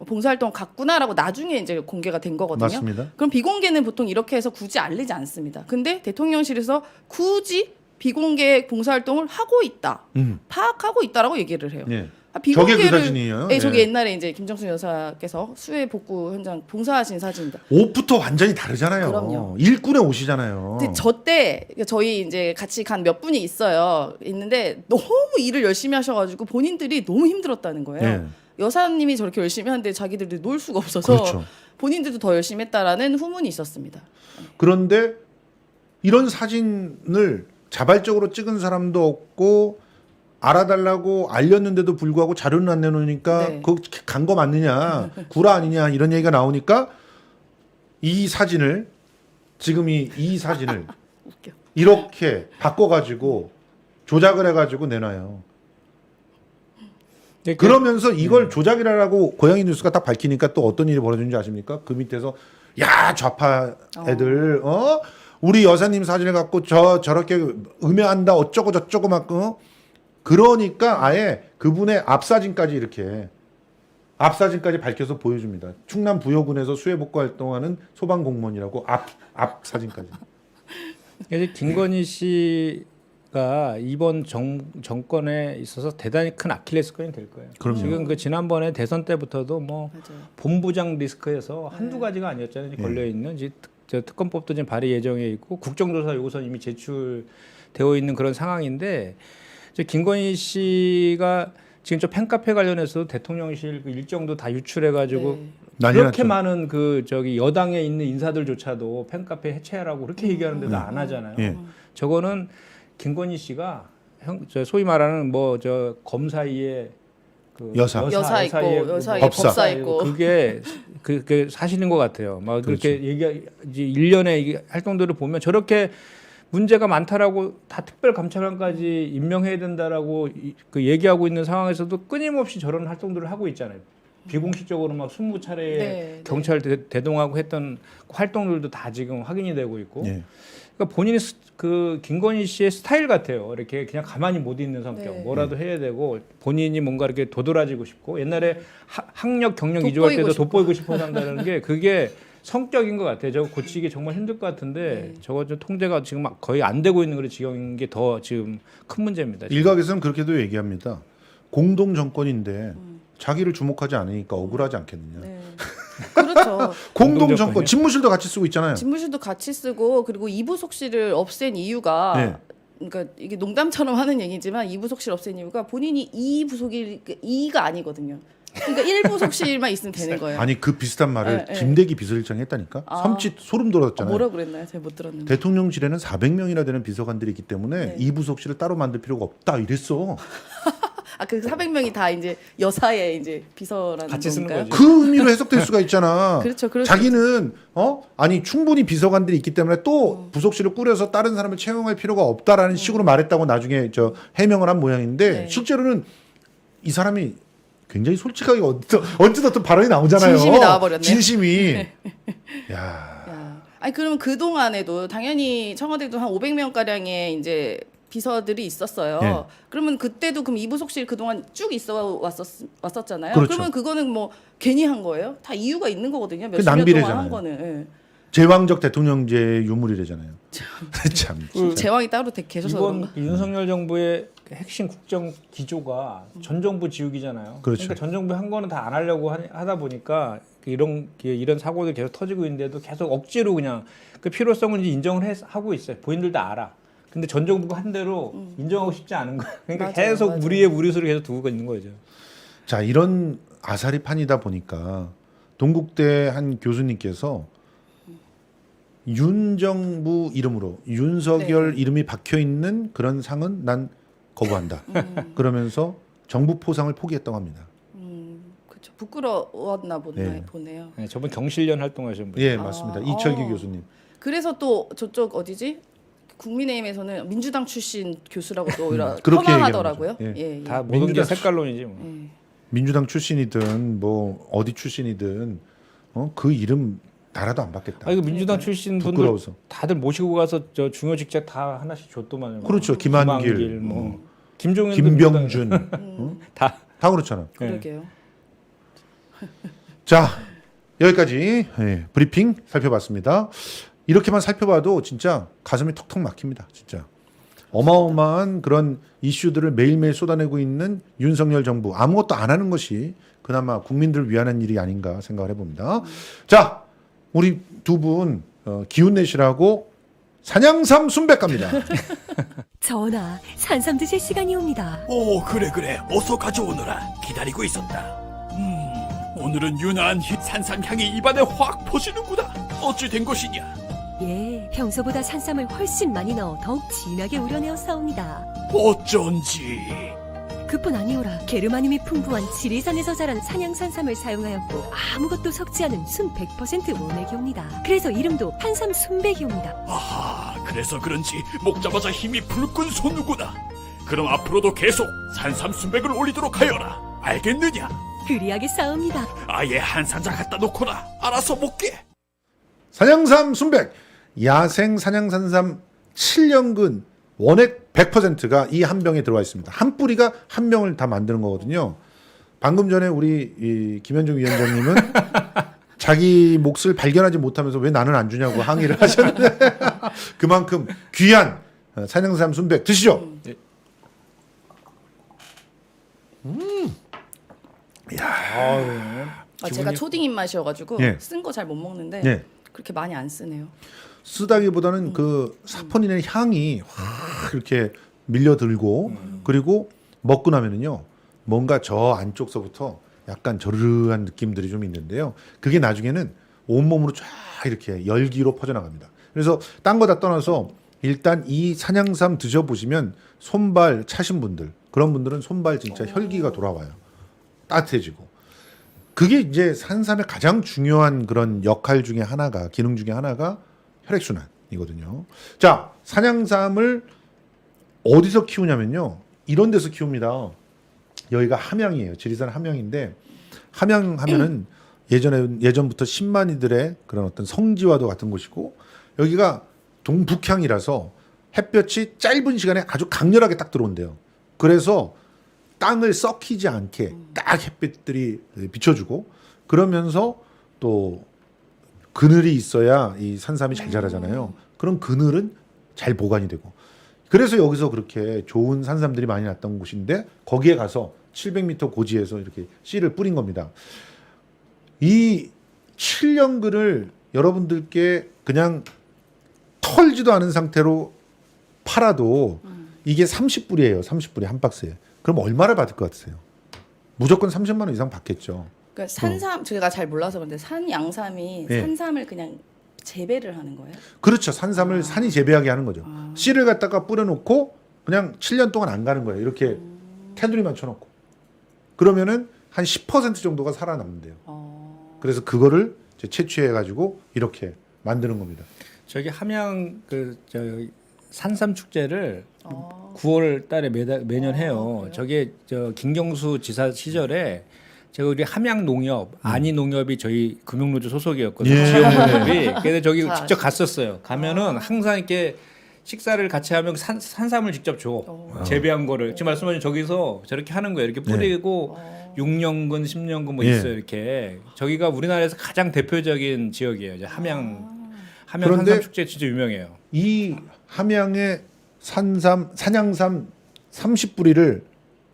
봉사활동 갔구나라고 나중에 이제 공개가 된 거거든요. 맞습니다. 그럼 비공개는 보통 이렇게 해서 굳이 알리지 않습니다. 근데 대통령실에서 굳이 비공개 봉사활동을 하고 있다, 파악하고 있다라고 얘기를 해요. 예. 비공개를, 저게 그 사진이에요? 네, 저게 예. 옛날에 이제 김정숙 여사께서 수해 복구 현장 봉사하신 사진입니다. 옷부터 완전히 다르잖아요. 그럼요. 일꾼의 옷이잖아요. 근데 저때 저희 이제 같이 간 몇 분이 있는데 너무 일을 열심히 하셔가지고 본인들이 너무 힘들었다는 거예요. 예. 여사님이 저렇게 열심히 하는데 자기들이 놀 수가 없어서 그렇죠. 본인들도 더 열심히 했다라는 후문이 있었습니다. 그런데 이런 사진을 자발적으로 찍은 사람도 없고 알아달라고 알렸는데도 불구하고 자료는 안 내놓으니까 네. 그거 간 거 맞느냐 구라 아니냐 이런 얘기가 나오니까 이 사진을 지금 이 사진을 웃겨. 이렇게 바꿔가지고 조작을 해가지고 내놔요. 네, 그러면서 이걸 조작이라고 고양이 뉴스가 딱 밝히니까 또 어떤 일이 벌어지는지 아십니까? 그 밑에서 야 좌파 애들 우리 여사님 사진을 갖고 저렇게 음해한다 어쩌고 저쩌고 막 그러니까 아예 그분의 앞사진까지 이렇게 앞사진까지 밝혀서 보여줍니다. 충남 부여군에서 수해복구 활동하는 소방공무원이라고 앞 사진까지. 이제 김건희 씨가 이번 정권에 있어서 대단히 큰 아킬레스건이 될 거예요. 그럼요. 지금 그 지난번에 대선 때부터도 뭐 맞아요. 본부장 리스크에서 한두 가지가 아니었잖아요. 걸려 있는 특검법도 지금 발의 예정에 있고 국정조사 요구서는 이미 제출되어 있는 그런 상황인데 이제 김건희 씨가 지금 저 팬카페 관련해서 대통령실 그 일정도 다 유출해가지고 네. 난리 그렇게 났죠. 많은 그 저기 여당에 있는 인사들조차도 팬카페 해체하라고 그렇게 얘기하는데도 안 하잖아요. 예. 저거는 김건희 씨가 저 소위 말하는 뭐 저 검사위에 그 여사 여사 있고, 여사의 여사 법사. 법사 있고. 그게 그게 사실인 것 같아요. 막 그렇게 그렇죠. 얘기 이제 일련의 활동들을 보면 저렇게 문제가 많다라고 다 특별감찰관까지 임명해야 된다라고 그 얘기하고 있는 상황에서도 끊임없이 저런 활동들을 하고 있잖아요. 비공식적으로 막 20차례 네, 경찰 대동하고 했던 활동들도 다 지금 확인이 되고 있고. 예. 그러니까 본인이 그 김건희 씨의 스타일 같아요. 이렇게 그냥 가만히 못 있는 성격. 네. 뭐라도 해야 되고 본인이 뭔가 이렇게 도드라지고 싶고 옛날에 학력 경력 돋보이고 이주할 때도 싶고. 돋보이고 싶어서 한다는 게 그게 성격인 것 같아요. 저거 고치기 정말 힘들 것 같은데 저거 좀 통제가 지금 막 거의 안 되고 있는 그런 지경인 게 더 지금 큰 문제입니다. 지금. 일각에서는 그렇게도 얘기합니다. 공동 정권인데 자기를 주목하지 않으니까 억울하지 않겠느냐. 네. 그렇죠. 공동 공동 정권 정권이요? 집무실도 같이 쓰고 있잖아요. 집무실도 같이 쓰고 그리고 이부속실을 없앤 이유가 네. 그러니까 이게 농담처럼 하는 얘기지만 이부속실 없앤 이유가 본인이 이부속이 2가 아니거든요. 그러니까 1부속실만 있으면 되는 거예요. 아니 그 비슷한 말을 네, 네. 김대기 비서실장이 했다니까. 아. 섬찟 소름 돋았잖아요. 뭐라 그랬나요? 제가 못 들었는데. 대통령실에는 400명이나 되는 비서관들이 있기 때문에 네. 이 부속실을 따로 만들 필요가 없다 이랬어. 아, 그 400명이 다 이제 여사의 이제 비서라는 같이 쓰는 건가요? 거죠. 그 의미로 해석될 수가 있잖아. 그렇죠. 그럴 수 자기는 아니 충분히 비서관들이 있기 때문에 또 부속실을 꾸려서 다른 사람을 채용할 필요가 없다라는 식으로 말했다고 나중에 저 해명을 한 모양인데 네. 실제로는 이 사람이 굉장히 솔직하게 언뜻 어떤 발언이 나오잖아요. 진심이 나와버렸네요. 진심이. 야. 야. 아니 그러면 그 동안에도 당연히 청와대도 한 500명 가량의 이제 비서들이 있었어요. 네. 그러면 그때도 그럼 이부속실 그동안 쭉 있어 왔었잖아요. 그렇죠. 그러면 그거는 뭐 괜히 한 거예요? 다 이유가 있는 거거든요. 그 몇십 년 동안 낭비래잖아요. 한 거는. 예. 제왕적 대통령제 유물이래잖아요. 참. 그 제왕이 따로 계셔서 이번 그런가? 윤석열 정부의 핵심 국정 기조가 전 정부 지우기잖아요. 그렇죠. 그러니까 전 정부 한 거는 다 안 하려고 하다 보니까 이런 사고들 계속 터지고 있는데도 계속 억지로 그냥 그 필요성을 이제 인정을 하고 있어요. 본인들도 알아. 근데 전 정부가 한 대로 인정하고 싶지 않은 거야. 그러니까 맞아요, 계속 맞아요. 무리에 무리수를 계속 두고 있는 거죠. 자, 이런 아사리판이다 보니까 동국대 한 교수님께서 윤 정부 이름으로 윤석열 네. 이름이 박혀 있는 그런 상은 난 거부한다. 그러면서 정부 포상을 포기했다고 합니다. 그렇죠. 부끄러웠나 네. 보네요. 네, 저번 경실련 활동하신 분. 예, 맞습니다. 이철기 어. 교수님. 그래서 또 저쪽 어디지? 국민의힘에서는 민주당 출신 교수라고 또 그렇게 펌하더라고요. 얘기하는 거죠. 예, 예. 다 모든 게 민주당- 색깔론이지 뭐. 예. 민주당 출신이든 뭐 어디 출신이든 그 이름 나라도 안 받겠다. 아 이거 민주당 출신 분들 부끄러워서. 다들 모시고 가서 저 중요 직책 다 하나씩 줬더만요. 그렇죠. 김한길, 뭐 김종인, 김병준 다 다 그렇잖아. 그러게요. 자, 여기까지 브리핑 살펴봤습니다. 이렇게만 살펴봐도 진짜 가슴이 턱턱 막힙니다. 진짜 어마어마한 그런 이슈들을 매일매일 쏟아내고 있는 윤석열 정부, 아무것도 안 하는 것이 그나마 국민들을 위하는 일이 아닌가 생각을 해봅니다. 자, 우리 두 분 기운 내시라고 산양삼 순백 갑니다. 전하, 산삼 드실 시간이 옵니다. 오, 그래, 어서 가져오너라. 기다리고 있었다. 오늘은 유난히 산삼향이 입안에 확 퍼지는구나. 어찌 된 것이냐? 예, 평소보다 산삼을 훨씬 많이 넣어 더욱 진하게 우려내어 싸웁니다. 어쩐지. 그뿐 아니오라, 게르마늄이 풍부한 지리산에서 자란 산양산삼을 사용하였고 아무것도 섞지 않은 순 100% 원액이옵니다. 그래서 이름도 한삼 순백이옵니다. 아하, 그래서 그런지 먹자마자 힘이 불끈 솟는구나. 그럼 앞으로도 계속 산삼 순백을 올리도록 하여라. 알겠느냐? 그리하게 싸웁니다. 아예 한 산자 갖다 놓거라. 알아서 먹게. 산양삼 순백, 야생 산양산삼 7년근 원액 100%가 이 한 병에 들어와 있습니다. 한 뿌리가 한 병을 다 만드는 거거든요. 방금 전에 우리 이 김현중 위원장님은 자기 몫을 발견하지 못하면서 왜 나는 안 주냐고 항의를 하셨는데 그만큼 귀한 산양삼 순백 드시죠. 제가 초딩 입맛이어가지고 예. 쓴 거 잘 못 먹는데 예. 그렇게 많이 안 쓰네요. 쓰다기보다는 그 사포닌의 향이 확 이렇게 밀려들고 그리고 먹고 나면은요 뭔가 저 안쪽서부터 약간 저르르한 느낌들이 좀 있는데요. 그게 나중에는 온몸으로 쫙 이렇게 열기로 퍼져나갑니다. 그래서 딴 거 다 떠나서 일단 이 산양삼 드셔보시면 손발 차신 분들, 그런 분들은 손발 진짜 혈기가 돌아와요. 따뜻해지고. 그게 이제 산삼의 가장 중요한 그런 역할 중에 하나가 기능 중에 하나가 혈액순환이거든요. 자, 산양삼을 어디서 키우냐면요. 이런 데서 키웁니다. 여기가 함양이에요. 지리산 함양인데 함양 하면은 예전부터 신만이들의 그런 어떤 성지와도 같은 곳이고 여기가 동북향이라서 햇볕이 짧은 시간에 아주 강렬하게 딱 들어온대요. 그래서 땅을 썩히지 않게 딱 햇빛들이 비춰주고 그러면서 또 그늘이 있어야 이 산삼이 잘 자라잖아요. 그럼 그늘은 잘 보관이 되고 그래서 여기서 그렇게 좋은 산삼들이 많이 났던 곳인데 거기에 가서 700m 고지에서 이렇게 씨를 뿌린 겁니다. 이 7년근을 여러분들께 그냥 털지도 않은 상태로 팔아도 이게 30불이에요. 30불이 한 박스에. 그럼 얼마를 받을 것 같으세요? 무조건 30만 원 이상 받겠죠. 그러니까 산삼 제가 잘 몰라서 그런데 산양삼이 네. 산삼을 그냥 재배를 하는 거예요? 그렇죠. 산삼을 산이 재배하게 하는 거죠. 씨를 갖다가 뿌려놓고 그냥 7년 동안 안 가는 거예요. 이렇게 테두리만 쳐놓고. 그러면은 한 10% 정도가 살아남는데요. 그래서 그거를 이제 채취해가지고 이렇게 만드는 겁니다. 저기 함양 산삼 축제를 9월 달에 매년 해요. 저게 김경수 지사 시절에 제가 우리 함양 농협 안희 농협이 저희 금융노조 소속이었거든요. 예. 지역 농협이. 그래서 저기 잘 직접 갔었어요. 가면은 항상 이렇게 식사를 같이 하면 산삼을 직접 줘. 재배한 거를. 지금 말씀하신 저기서 저렇게 하는 거예요. 이렇게 뿌리고 6년근, 10년근 뭐 예. 있어요. 이렇게. 저기가 우리나라에서 가장 대표적인 지역이에요. 이제 함양 그런데 산삼 축제 진짜 유명해요. 이 함양의 산양삼 30뿌리를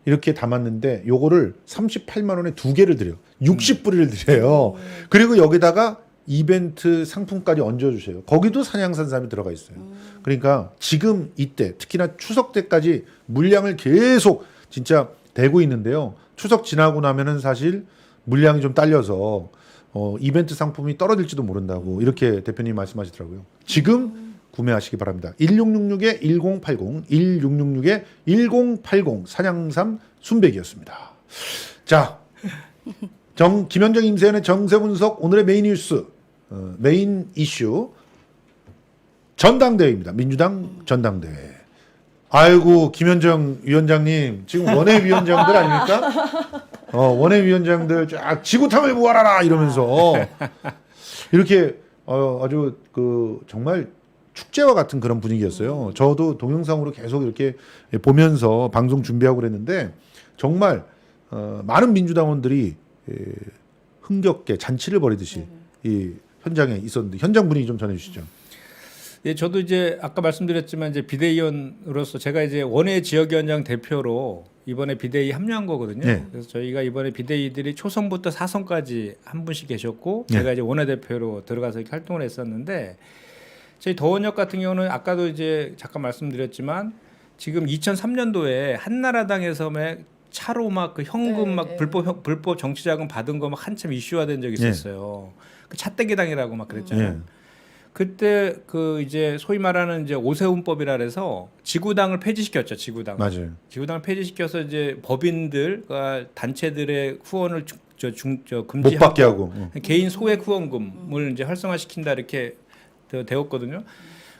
이렇게 담았는데 요거를 38만 원에 2개를 드려요. 60뿌리를 드려요. 그리고 여기다가 이벤트 상품까지 얹어주세요. 거기도 산양산삼이 들어가 있어요. 그러니까 지금 이때 특히나 추석 때까지 물량을 계속 진짜 대고 있는데요. 추석 지나고 나면은 사실 물량이 좀 딸려서 이벤트 상품이 떨어질지도 모른다고 이렇게 대표님 말씀하시더라고요. 지금 구매하시기 바랍니다. 1666-1080, 1666-1080 산양삼 순백이었습니다. 자, 김현정 임세연의 정세 분석 오늘의 메인 뉴스, 메인 이슈 전당대회입니다. 민주당 전당대회. 아이고 김현정 위원장님 지금 원외위원장들 아닙니까? 원외위원장들 쫙 지구탐을 모아라 이러면서 이렇게 아주 정말 축제와 같은 그런 분위기였어요. 저도 동영상으로 계속 이렇게 보면서 방송 준비하고 그랬는데 정말 많은 민주당원들이 흥겹게 잔치를 벌이듯이 이 현장에 있었는데 현장 분위기 좀 전해주시죠. 예, 저도 이제 아까 말씀드렸지만 이제 비대위원으로서 제가 이제 원외 지역위원장 대표로 이번에 비대위 합류한 거거든요. 네. 그래서 저희가 이번에 비대위들이 초선부터 4선까지 한 분씩 계셨고 네. 제가 이제 원외대표로 들어가서 이렇게 활동을 했었는데 저희 더원역 같은 경우는 아까도 이제 잠깐 말씀드렸지만 지금 2003년도에 한나라당에서 차로 막 그 현금 네, 막 네. 불법 정치자금 받은 거 막 한참 이슈화된 적이 있었어요. 그 차떼기당이라고 막 그랬잖아요. 네. 그때 그 이제 소위 말하는 이제 오세훈법이라 해서 지구당을 폐지시켰죠. 지구당. 맞아요. 지구당을 폐지시켜서 이제 법인들과 단체들의 후원을 못 금지하고 받게 하고. 개인 소액 후원금을 이제 활성화시킨다 이렇게 되었거든요.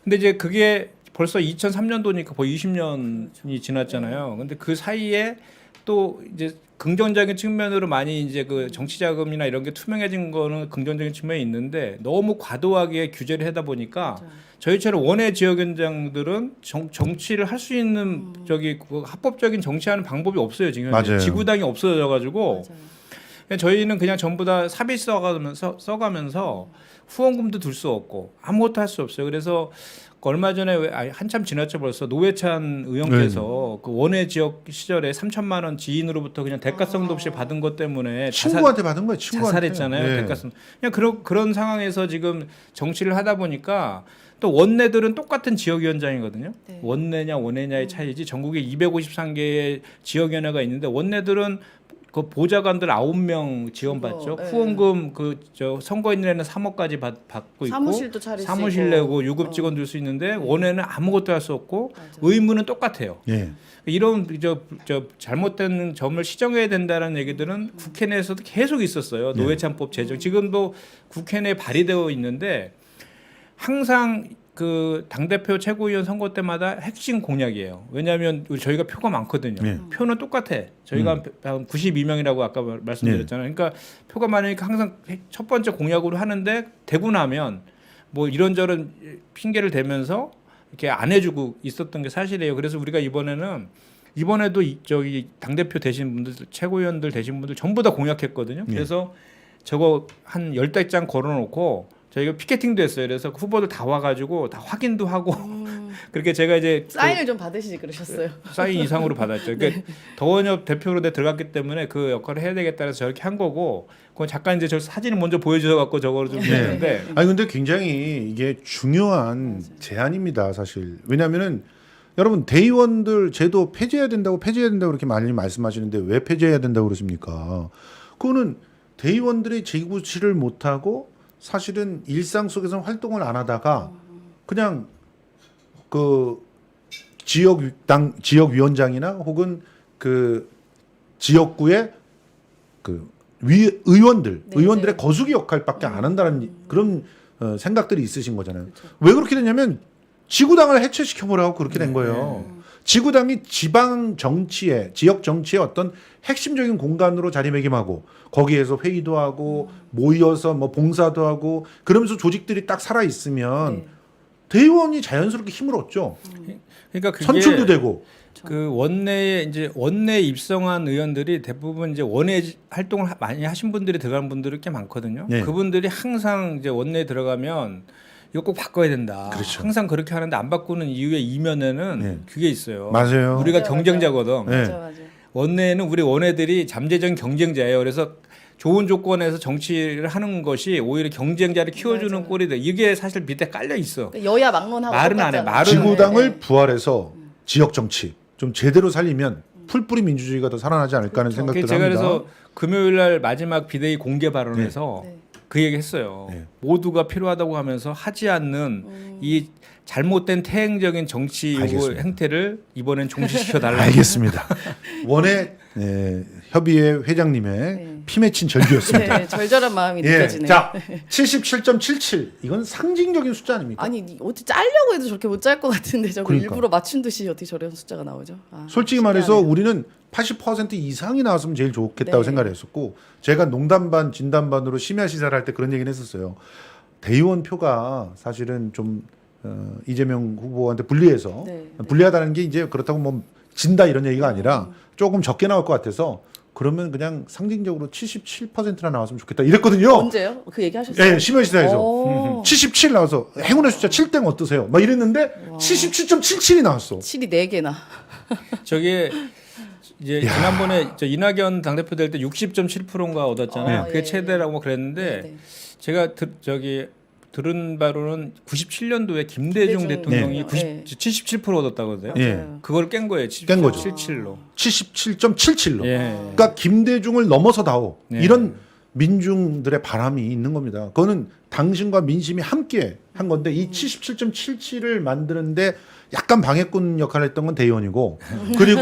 근데 이제 그게 벌써 2003년도니까 거의 20년이 지났잖아요. 근데 그 사이에 또 이제 긍정적인 측면으로 많이 이제 그 정치 자금이나 이런 게 투명해진 거는 긍정적인 측면이 있는데 너무 과도하게 규제를 하다 보니까 저희처럼 원외 지역위원장들은 정치를 할 수 있는 저기 그 합법적인 정치하는 방법이 없어요. 지금 맞아요. 지구당이 없어져 가지고 맞아요. 저희는 그냥 전부 다 사비 써가면서 후원금도 들 수 없고 아무것도 할 수 없어요. 그래서 얼마 전에 한참 지났죠 벌써 노회찬 의원께서 그 원외 지역 시절에 3천만 원 지인으로부터 그냥 대가성도 없이 받은 것 때문에 친구한테 받은 거예요. 친구한테. 자살했잖아요. 예. 대가성. 그냥 그런 상황에서 지금 정치를 하다 보니까 또 원내들은 똑같은 지역위원장이거든요. 네. 원내냐 원외냐의 차이지 전국에 253개의 지역위원회가 있는데 원내들은 그 보좌관들 9명 지원받죠. 그거, 예. 후원금 그 저 선거인들에는 3억까지 받고 있고 사무실도 차릴 수 사무실 있고. 내고 유급 직원 줄 수 있는데 원에는 아무것도 할 수 없고 맞아. 의무는 똑같아요. 예. 이런 저 잘못된 점을 시정해야 된다는 얘기들은 국회 내에서도 계속 있었어요. 노회찬법 제정 지금도 국회 내에 발의되어 있는데 항상 그 당대표 최고위원 선거 때마다 핵심 공약이에요. 왜냐하면 저희가 표가 많거든요. 네. 표는 똑같아. 저희가 한 92명이라고 아까 말씀드렸잖아요. 그러니까 표가 많으니까 항상 첫 번째 공약으로 하는데 되고 나면 뭐 이런저런 핑계를 대면서 이렇게 안 해주고 있었던 게 사실이에요. 그래서 우리가 이번에도 저기 당대표 되신 분들, 최고위원들 되신 분들 전부 다 공약했거든요. 그래서 저거 한 10장 걸어놓고 저희가 피켓팅도 했어요. 그래서 후보들 다 와가지고 다 확인도 하고 그렇게 제가 이제 사인을 좀 받으시지 그러셨어요. 사인 이상으로 받았죠. 그러니까 더원협 대표로 들어갔기 때문에 그 역할을 해야 되겠다 해서 저렇게 한 거고 그건 잠깐 이제 저 사진을 먼저 보여주셔 갖고 저거를 좀 했는데 아니 근데 굉장히 이게 중요한 제안입니다, 사실. 왜냐하면은 여러분 대의원들 제도 폐지해야 된다고 그렇게 많이 말씀하시는데 왜 폐지해야 된다고 그러십니까? 그거는 대의원들이 재구치를 못하고 사실은 일상 속에서 활동을 안 하다가 그냥 그 지역위원장이나 혹은 그 지역구의 그 의원들의 네. 거수기 역할밖에 안 한다는 그런 생각들이 있으신 거잖아요. 왜 그렇게 됐냐면 지구당을 해체시켜보라고 그렇게 된 거예요. 지구당이 지방 정치에 지역 정치의 어떤 핵심적인 공간으로 자리매김하고 거기에서 회의도 하고 모여서 뭐 봉사도 하고 그러면서 조직들이 딱 살아 있으면 대의원이 자연스럽게 힘을 얻죠. 그러니까 그게 선출도 되고. 그 원내에 이제 원내 입성한 의원들이 대부분 이제 원외 활동을 많이 하신 분들이 들어간 분들이 꽤 많거든요. 네. 그분들이 항상 이제 원내에 들어가면 이거 꼭 바꿔야 된다. 그렇죠. 항상 그렇게 하는데 안 바꾸는 이유의 이면에는 네. 그게 있어요. 맞아요. 우리가 맞아요, 경쟁자거든. 네. 맞아. 원내에는 우리 원외들이 잠재적인 경쟁자예요. 그래서 좋은 조건에서 정치를 하는 것이 오히려 경쟁자를 키워주는 맞아요. 꼴이 돼. 이게 사실 밑에 깔려 있어. 여야 막론하고 말은 안 해. 똑같잖아요. 말은 지구당을 네. 부활해서 지역 정치 좀 제대로 살리면 풀뿌리 민주주의가 더 살아나지 않을까 하는 생각들을 제가 합니다. 그래서 금요일 날 마지막 비대위 공개 발언에서 네. 그 얘기 했어요. 네. 모두가 필요하다고 하면서 하지 않는 이 잘못된 태행적인 정치 알겠습니다. 행태를 이번엔 종식시켜 달라. 알겠습니다. 원의 협의회 회장님의 네. 피 맺힌 절규였습니다. 네, 절절한 마음이 예, 느껴지네요. 자 77.77 이건 상징적인 숫자 아닙니까? 아니 어떻게 짜려고 해도 저렇게 못 짤 것 같은데 저거 그러니까. 일부러 맞춘 듯이 어떻게 저런 숫자가 나오죠? 솔직히 말해서 우리는 80% 이상이 나왔으면 제일 좋겠다고 네. 생각을 했었고 제가 농담 반 진담 반으로 심야 시사를 할 때 그런 얘기는 했었어요. 대의원 표가 사실은 좀 이재명 후보한테 불리해서 네. 불리하다는 게 이제 그렇다고 뭐 진다 이런 얘기가 아니라 조금 적게 나올 것 같아서 그러면 그냥 상징적으로 77%나 나왔으면 좋겠다 이랬거든요. 언제요? 그 얘기 하셨어요? 예, 심야 시사에서 오. 77 나와서 행운의 숫자 7땡 어떠세요? 막 이랬는데 77.77이 나왔어. 7이 4개나. 저게 이제 지난번에 저 이낙연 당대표 될 때 60.7%인가 얻었잖아요. 그게 예, 최대라고 그랬는데 네. 제가 들은 바로는 97년도에 김대중 김대중 대통령이 네. 77% 얻었다거든요. 예. 그걸 깬 거예요. 깬 거죠. 77로. 77.77로. 예. 그러니까 김대중을 넘어서다오. 네. 이런 민중들의 바람이 있는 겁니다. 그거는 당신과 민심이 함께 한 건데 이 77.77을 만드는데 약간 방해꾼 역할을 했던 건 대의원이고 그리고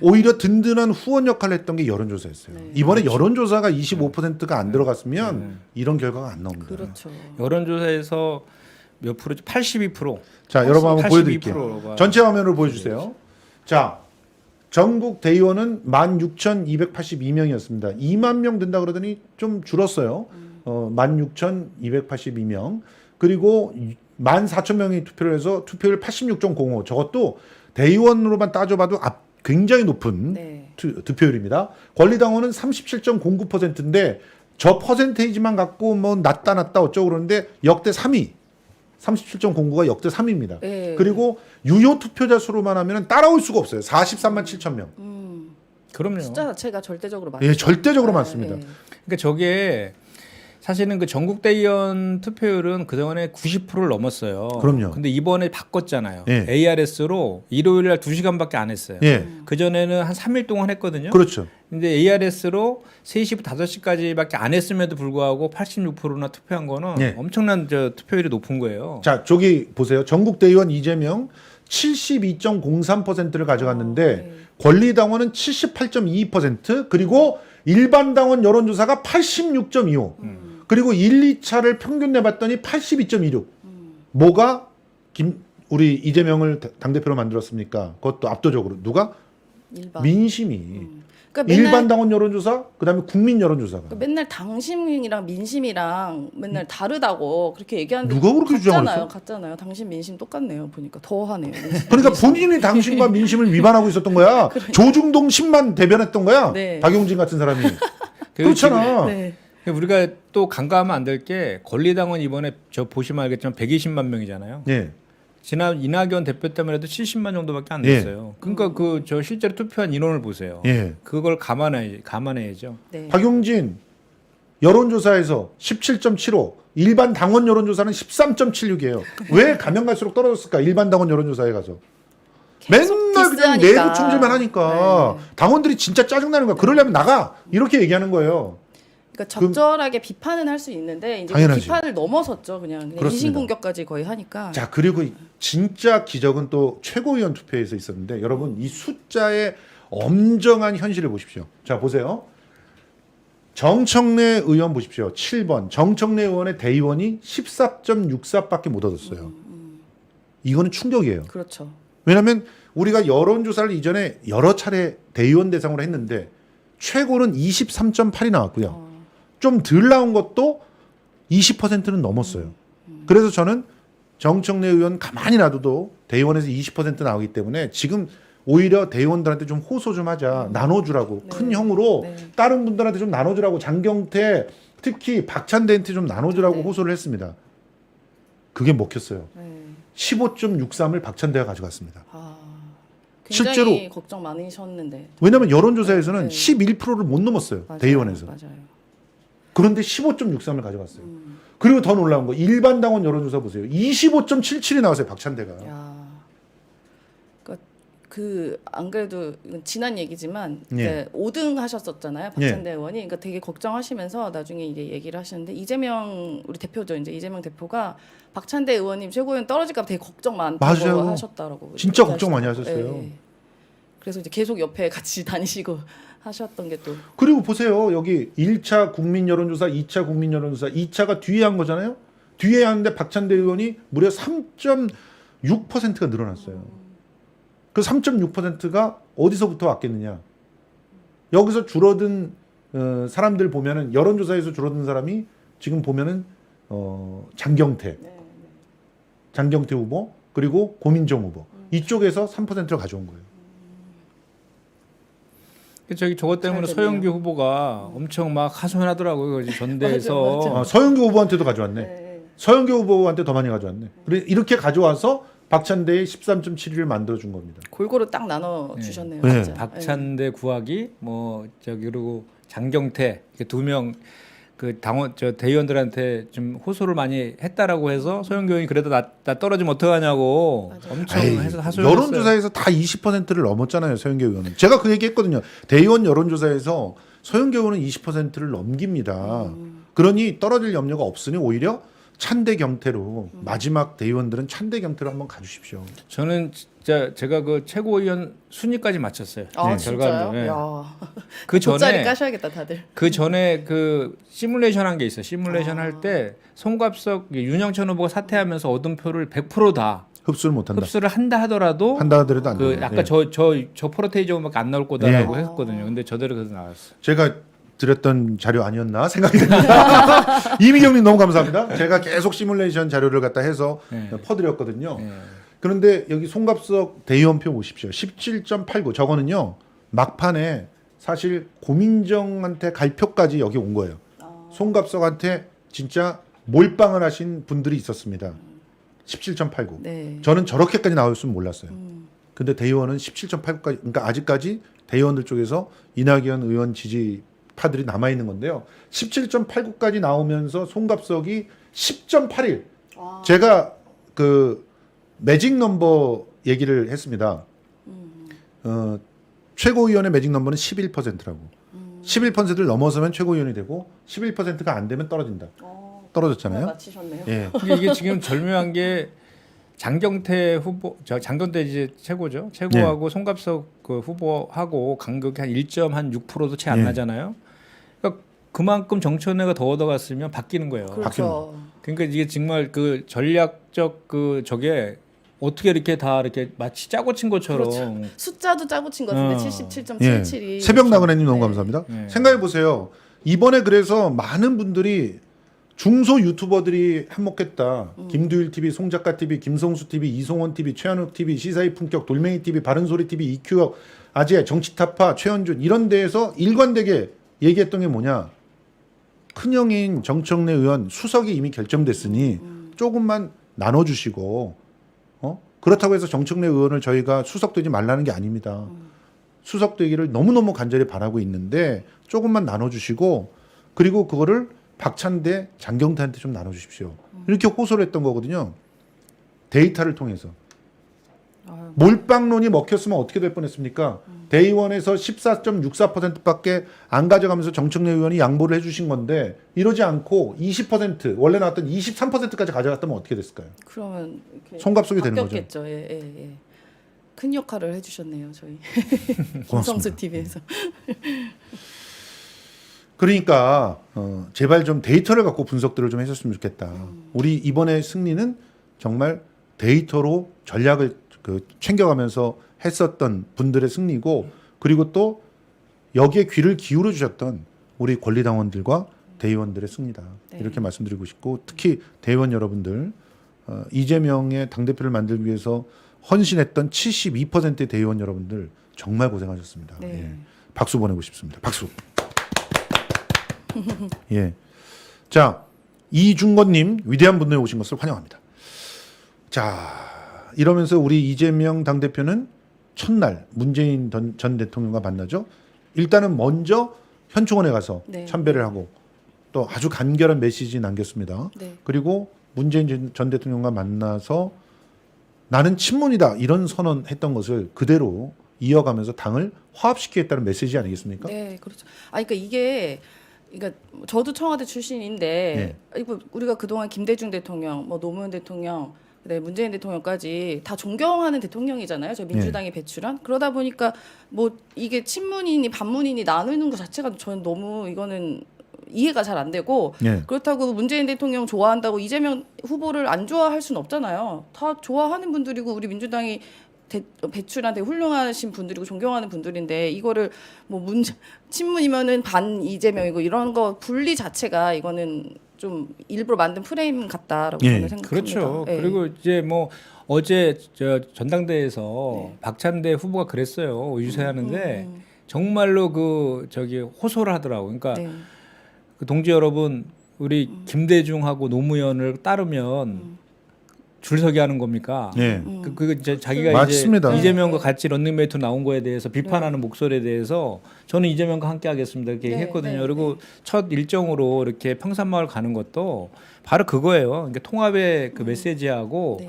오히려 든든한 후원 역할을 했던 게 여론조사였어요. 이번에 여론조사가 25%가 안 들어갔으면 이런 결과가 안 나옵니다. 그렇죠. 여론조사에서 몇 프로죠? 82%. 자, 여러분 한번 82% 보여드릴게요. 가. 전체 화면으로 보여주세요. 자, 전국 대의원은 16,282명이었습니다. 2만 명 된다 그러더니 좀 줄었어요. 16,282명. 그리고 14,000명이 투표를 해서 투표율 86.05. 저것도 대의원으로만 따져봐도 굉장히 높은 네. 득표율입니다. 권리당원은 37.09%인데 저 퍼센테이지만 갖고 뭐 낮다 어쩌고 그러는데 역대 3위. 37.09가 역대 3위입니다. 네. 그리고 유효 투표자 수로만 하면 따라올 수가 없어요. 43만 7천 명. 그럼요. 숫자 자체가 절대적으로 많죠. 예, 절대적으로 많습니다. 네. 그러니까 저게 사실은 그 전국 대의원 투표율은 그동안에 90%를 넘었어요. 그럼요. 근데 이번에 바꿨잖아요. 예. ARS로 일요일 날 2시간밖에 안 했어요. 예. 그전에는 한 3일 동안 했거든요. 그렇죠. 근데 ARS로 3시부터 5시까지밖에 안 했음에도 불구하고 86%나 투표한 거는 예. 엄청난 투표율이 높은 거예요. 자, 저기 보세요. 전국 대의원 이재명 72.03%를 가져갔는데 네. 권리당원은 78.22% 그리고 일반 당원 여론조사가 86.25 그리고 1, 2차를 평균 내봤더니 82.26 뭐가 우리 이재명을 당대표로 만들었습니까? 그것도 압도적으로 누가? 일반. 민심이 그러니까 맨날, 일반 당원 여론조사 그다음에 국민 여론조사가 그러니까 맨날 당심이랑 민심이랑 맨날 다르다고 그렇게 얘기하는데 누가 그렇게 주장을 같잖아요. 했어? 같잖아요. 당심 민심 똑같네요. 보니까 더 하네요. 민심. 그러니까 본인이 당신과 민심을 위반하고 있었던 거야. 조중동 10만 대변했던 거야. 네. 박용진 같은 사람이. 그리고 그렇잖아. 네. 우리가 또 간과하면 안 될 게 권리당원 이번에 저 보시면 알겠지만 120만 명이잖아요. 예. 지난 이낙연 대표 때만 해도 70만 정도밖에 안 예. 됐어요. 그러니까 그 저 실제로 투표한 인원을 보세요. 예. 그걸 감안해야죠. 네. 박용진 여론조사에서 17.75, 일반 당원 여론조사는 13.76이에요. 왜 가면 갈수록 떨어졌을까? 일반 당원 여론조사에 가서. 계속 맨날 그냥 디스하니까. 내부 총질만 하니까 네. 당원들이 진짜 짜증나는 거야. 그러려면 나가 이렇게 얘기하는 거예요. 그러니까 적절하게 비판은 할 수 있는데 이제 그 당연하지. 비판을 넘어섰죠. 그냥 그렇습니다. 인신공격까지 거의 하니까. 자, 그리고 진짜 기적은 또 최고위원 투표에서 있었는데 여러분 이 숫자의 엄정한 현실을 보십시오. 자, 보세요. 정청래 의원 보십시오. 7번. 정청래 의원의 대의원이 14.64밖에 못 얻었어요. 이거는 충격이에요. 그렇죠. 왜냐하면 우리가 여론조사를 이전에 여러 차례 대의원 대상으로 했는데 최고는 23.8이 나왔고요. 좀 덜 나온 것도 20%는 넘었어요. 그래서 저는 정청래 의원 가만히 놔둬도 대의원에서 20% 나오기 때문에 지금 오히려 대의원들한테 좀 호소 좀 하자. 나눠주라고. 네. 큰 형으로 네. 다른 분들한테 좀 나눠주라고. 장경태 특히 박찬대한테 좀 나눠주라고 네. 호소를 했습니다. 그게 먹혔어요. 네. 15.63을 박찬대가 가져갔습니다. 아, 굉장히 실제로- 걱정 많으셨는데. 왜냐하면 여론조사에서는 네. 11%를 못 넘었어요. 맞아요. 대의원에서. 맞아요. 그런데 15.63을 가져갔어요. 그리고 더 놀라운 거 일반 당원 여론조사 보세요. 25.77이 나왔어요. 박찬대가. 야, 그러니까 그 안 그래도 이건 지난 얘기지만 예. 이제 5등 하셨었잖아요. 박찬대 의원이. 그러니까 되게 걱정하시면서 나중에 이제 얘기를 하시는데 이재명 우리 대표죠. 이제 이재명 대표가 박찬대 의원님 최고위원 떨어질까 봐 되게 걱정 많다고 맞아요. 하셨다라고. 진짜 얘기하시더라고요. 걱정 많이 하셨어요. 예. 그래서 이제 계속 옆에 같이 다니시고 하셨던 게 또 그리고 보세요. 여기 1차 국민 여론조사, 2차 국민 여론조사, 2차가 뒤에 한 거잖아요. 뒤에 하는데 박찬대 의원이 무려 3.6%가 늘어났어요. 그 3.6%가 어디서부터 왔겠느냐? 여기서 줄어든 사람들 보면은 여론조사에서 줄어든 사람이 지금 보면은 장경태 후보 그리고 고민정 후보 이쪽에서 3%를 가져온 거예요. 저것 때문에 잘 됐네요. 서영교 후보가 엄청 막 하소연하더라고요. 전대에서. 맞아, 맞아. 서영교 후보한테도 가져왔네. 네. 서영교 후보한테 더 많이 가져왔네. 그래 이렇게 가져와서 박찬대의 13.71을 만들어 준 겁니다. 골고루 딱 나눠 주셨네요. 네. 진짜. 박찬대 구하기 뭐 저기 그리고 장경태 이렇게 두 명 그 당원 저 대의원들한테 좀 호소를 많이 했다라고 해서 소영교 의원이 그래도 나 떨어지면 어떡하냐고 맞아요. 엄청 에이, 해서 하소연했어요. 여론조사에서 다 20%를 넘었잖아요. 서영교 의원은. 제가 그 얘기했거든요. 대의원 여론조사에서 서영교 의원은 20%를 넘깁니다. 그러니 떨어질 염려가 없으니 오히려 찬대 경태로 마지막 대의원들은 찬대 경태로 한번 가주십시오. 저는 진짜 제가 그 최고위원 순위까지 맞췄어요. 아 네, 진짜요? 결과를. 네. 야. 그 돗자리 전에 까셔야겠다 다들. 그 전에 그 시뮬레이션 한 게 있어요. 시뮬레이션 할 때 송갑석 윤영천 후보가 사퇴하면서 얻은 표를 100%다 흡수를 못한다. 흡수를 한다 하더라도 한다 하더라도 안 그 돼요. 아까 예. 저 프로테이 정도밖에 안 나올 거다라고 예. 했거든요. 근데 저대로 그래서 나왔어요. 제가 드렸던 자료 아니었나 생각이 듭니다. 이미경님 너무 감사합니다. 제가 계속 시뮬레이션 자료를 갖다 해서 네. 퍼드렸거든요. 예. 그런데 여기 송갑석 대의원표 보십시오. 17.89 저거는요. 막판에 사실 고민정한테 갈 표까지 여기 온 거예요. 송갑석한테 진짜 몰빵을 하신 분들이 있었습니다. 17.89. 네. 저는 저렇게까지 나올 수는 몰랐어요. 근데 대의원은 17.89까지 그러니까 아직까지 대의원들 쪽에서 이낙연 의원 지지 파들이 남아 있는 건데요. 17.89까지 나오면서 송갑석이 10.81. 제가 그 매직 넘버 얘기를 했습니다. 최고위원의 매직 넘버는 11%라고. 11%를 넘어서면 최고위원이 되고 11%가 안 되면 떨어진다. 떨어졌잖아요. 맞히셨네요. 예. 이게 지금 절묘한 게 장경태 후보, 장경태 이제 최고죠. 최고하고 송갑석 그 후보하고 간격이 한 1.6%도 채 안 예. 나잖아요. 그러니까 그만큼 정치원회가 더 얻어갔으면 바뀌는 거예요. 그렇죠. 그러니까 이게 정말 그 전략적 그 저게 어떻게 이렇게 다 이렇게 마치 짜고 친 것처럼 그렇죠. 숫자도 짜고 친 것 같은데 어. 77.77이 새벽 나그네님 너무 네. 감사합니다. 네. 생각해 보세요. 이번에 그래서 많은 분들이 중소 유튜버들이 한몫했다. 김두일 TV, 송작가 TV, 김성수 TV, 이송원 TV, 최한욱 TV, 시사의 품격, 돌멩이 TV, 바른소리 TV, EQ, 아재, 정치타파, 최현준 이런 데에서 일관되게 얘기했던 게 뭐냐? 큰형인 정청래 의원 수석이 이미 결정됐으니 조금만 나눠주시고 그렇다고 해서 정청래 의원을 저희가 수석되지 말라는 게 아닙니다. 수석되기를 너무너무 간절히 바라고 있는데 조금만 나눠주시고 그리고 그거를 박찬대, 장경태한테 좀 나눠주십시오. 이렇게 호소를 했던 거거든요. 데이터를 통해서. 아유. 몰빵론이 먹혔으면 어떻게 될 뻔했습니까? 대의원에서 14.64%밖에 안 가져가면서 정청래 의원이 양보를 해주신 건데 이러지 않고 20% 원래 나왔던 23%까지 가져갔다면 어떻게 됐을까요? 그러면 이렇게 송갑석이 되는 거죠. 바뀌었겠죠. 예, 예, 예. 큰 역할을 해주셨네요, 저희 고맙습니다. 김성수 TV에서. 그러니까 제발 좀 데이터를 갖고 분석들을 좀 해줬으면 좋겠다. 우리 이번에 승리는 정말 데이터로 전략을 챙겨가면서 했었던 분들의 승리고 그리고 또 여기에 귀를 기울여 주셨던 우리 권리당원들과 대의원들의 승리다. 네. 이렇게 말씀드리고 싶고 특히 대의원 여러분들 이재명의 당대표를 만들기 위해서 헌신했던 72%의 대의원 여러분들 정말 고생하셨습니다. 네. 예. 박수 보내고 싶습니다. 박수. 예. 자, 이중건님 위대한 분들이 오신 것을 환영합니다. 자, 이러면서 우리 이재명 당대표는 첫날 문재인 전 대통령과 만나죠. 일단은 먼저 현충원에 가서 네. 참배를 하고 또 아주 간결한 메시지 남겼습니다. 네. 그리고 문재인 전 대통령과 만나서 나는 친문이다 이런 선언했던 것을 그대로 이어가면서 당을 화합시키겠다는 메시지 아니겠습니까? 네, 그렇죠. 그러니까 이게 그러니까 저도 청와대 출신인데 이거 우리가 그동안 김대중 대통령, 뭐 노무현 대통령, 네, 문재인 대통령까지 다 존경하는 대통령이잖아요. 저 민주당이 배출한. 그러다 보니까 뭐 이게 친문이니 반문이니 나누는 것 자체가 저는 너무 이거는 이해가 잘 안 되고 예. 그렇다고 문재인 대통령 좋아한다고 이재명 후보를 안 좋아할 수는 없잖아요. 다 좋아하는 분들이고 우리 민주당이 배출한 되게 훌륭하신 분들이고 존경하는 분들인데 이거를 뭐 친문이면은 반 이재명이고 이런 거 분리 자체가 이거는 좀 일부러 만든 프레임 같다라고 예. 저는 생각합니다. 그렇죠. 예. 그리고 이제 뭐 어제 저 전당대회에서 네. 박찬대 후보가 그랬어요. 유세하는데 정말로 그 저기 호소를 하더라고. 그러니까 네. 그 동지 여러분, 우리 김대중하고 노무현을 따르면 줄서기 하는 겁니까? 예. 그 이제 자기가 맞습니다. 이제 이재명과 같이 런닝메이트 나온 거에 대해서 비판하는 목소리에 대해서 저는 이재명과 함께 하겠습니다 이렇게 네, 했거든요. 네, 그리고 첫 일정으로 이렇게 평산마을 가는 것도 바로 그거예요. 그러니까 통합의 그 메시지하고 네.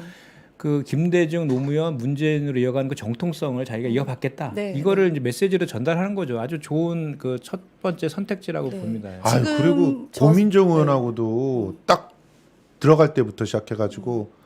그 김대중, 노무현, 문재인으로 이어가는 그 정통성을 자기가 이어받겠다. 네, 이거를 이제 메시지로 전달하는 거죠. 아주 좋은 그 첫 번째 선택지라고 네. 봅니다. 아 지금 그리고 저- 고민정 의원하고도 딱 들어갈 때부터 시작해가지고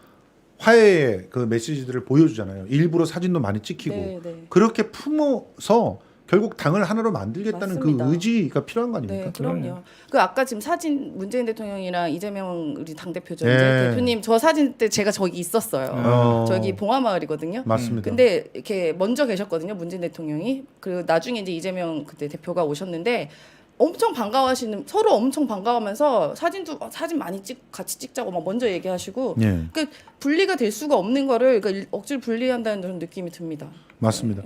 화해의 그 메시지들을 보여주잖아요. 일부러 사진도 많이 찍히고 네, 네. 그렇게 품어서 결국 당을 하나로 만들겠다는 맞습니다. 그 의지가 필요한 거 아닙니까? 네, 그럼요. 그 아까 지금 사진 문재인 대통령이랑 이재명 우리 당 대표죠. 네. 이제 대표님 저 사진 때 제가 저기 있었어요. 어. 저기 봉화마을이거든요. 맞습니다. 근데 이렇게 먼저 계셨거든요. 문재인 대통령이. 그리고 나중에 이제 이재명 그때 대표가 오셨는데 엄청 반가워하시는 서로 엄청 반가워하면서 사진 많이 같이 찍자고 막 먼저 얘기하시고 예, 그러니까 분리가 될 수가 없는 거를 그러니까 억지로 분리한다는 그런 느낌이 듭니다. 맞습니다.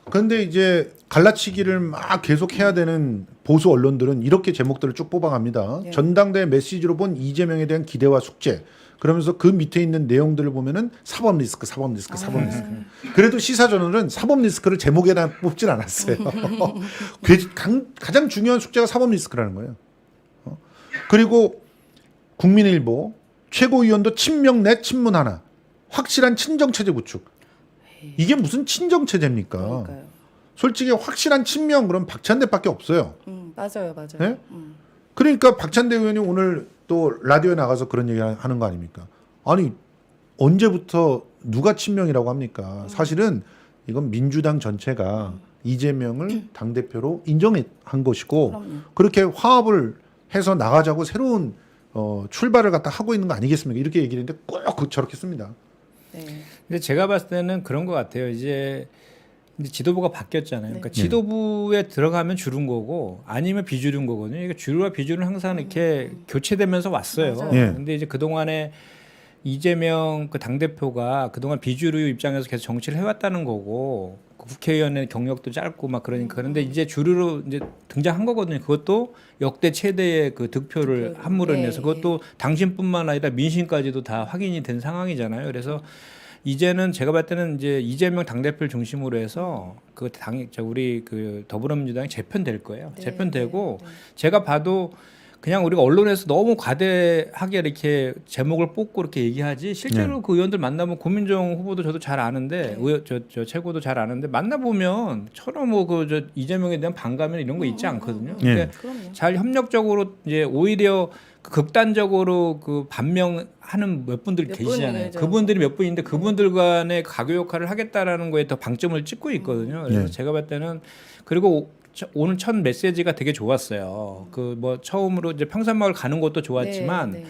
그런데 이제 갈라치기를 막 계속 해야 되는 보수 언론들은 이렇게 제목들을 쭉 뽑아갑니다. 예. 전당대회 메시지로 본 이재명에 대한 기대와 숙제, 그러면서 그 밑에 있는 내용들을 보면은 사법 리스크. 그래도 시사저널은 사법 리스크를 제목에다 뽑질 않았어요. 가장 중요한 숙제가 사법 리스크라는 거예요. 그리고 국민일보 최고위원도 친명 내 친문 하나. 확실한 친정체제 구축. 이게 무슨 친정체제입니까? 그러니까요. 솔직히 확실한 친명 그럼 박찬대밖에 없어요. 맞아요. 네? 그러니까 박찬대 의원이 오늘 또 라디오에 나가서 그런 얘기 하는 거 아닙니까? 아니 언제부터 누가 친명이라고 합니까? 사실은 이건 민주당 전체가 이재명을 당대표로 인정한 것이고 그럼요. 그렇게 화합을 해서 나가자고 새로운 출발을 갖다 하고 있는 거 아니겠습니까? 이렇게 얘기를 했는데 꼭 저렇게 씁니다. 네. 근데 제가 봤을 때는 그런 것 같아요. 이제 지도부가 바뀌었잖아요. 그러니까 네. 지도부에 들어가면 주른 거고 아니면 비주류인 거거든요. 그러니까 주류와 비주류는 항상 이렇게 교체되면서 왔어요. 맞아요. 예. 근데 이제 그 동안에 이재명 그 당 대표가 그동안 비주류 입장에서 계속 정치를 해왔다는 거고 그 국회의원의 경력도 짧고 막 그러니까 그런데 이제 주류로 이제 등장한 거거든요. 그것도 역대 최대의 그 득표를 득표를. 함으로 네, 인해서 그것도 당신뿐만 아니라 민심까지도 다 확인이 된 상황이잖아요. 그래서 이제는 제가 봤을 때는 이제 이재명 당대표를 중심으로 해서 그 우리 그 더불어민주당이 재편될 거예요. 네, 재편되고 네, 네. 제가 봐도 그냥 우리가 언론에서 너무 과대하게 이렇게 제목을 뽑고 이렇게 얘기하지 실제로 네. 그 의원들 만나면 고민정 후보도 저도 잘 아는데 네. 저 최고도 잘 아는데 만나보면 처럼 뭐 그 저 이재명에 대한 반감이나 이런 거 있지 않거든요. 예. 근데 그럼요. 잘 협력적으로 이제 오히려 극단적으로 그 반명하는 몇 분들이 몇 계시잖아요. 분이죠. 그분들이 몇 분인데 그분들 간의 가교 역할을 하겠다라는 거에 더 방점을 찍고 있거든요. 그래서 네. 제가 봤을 때는 그리고 오늘 첫 메시지가 되게 좋았어요. 그 뭐 처음으로 이제 평산마을 가는 것도 좋았지만 네, 네.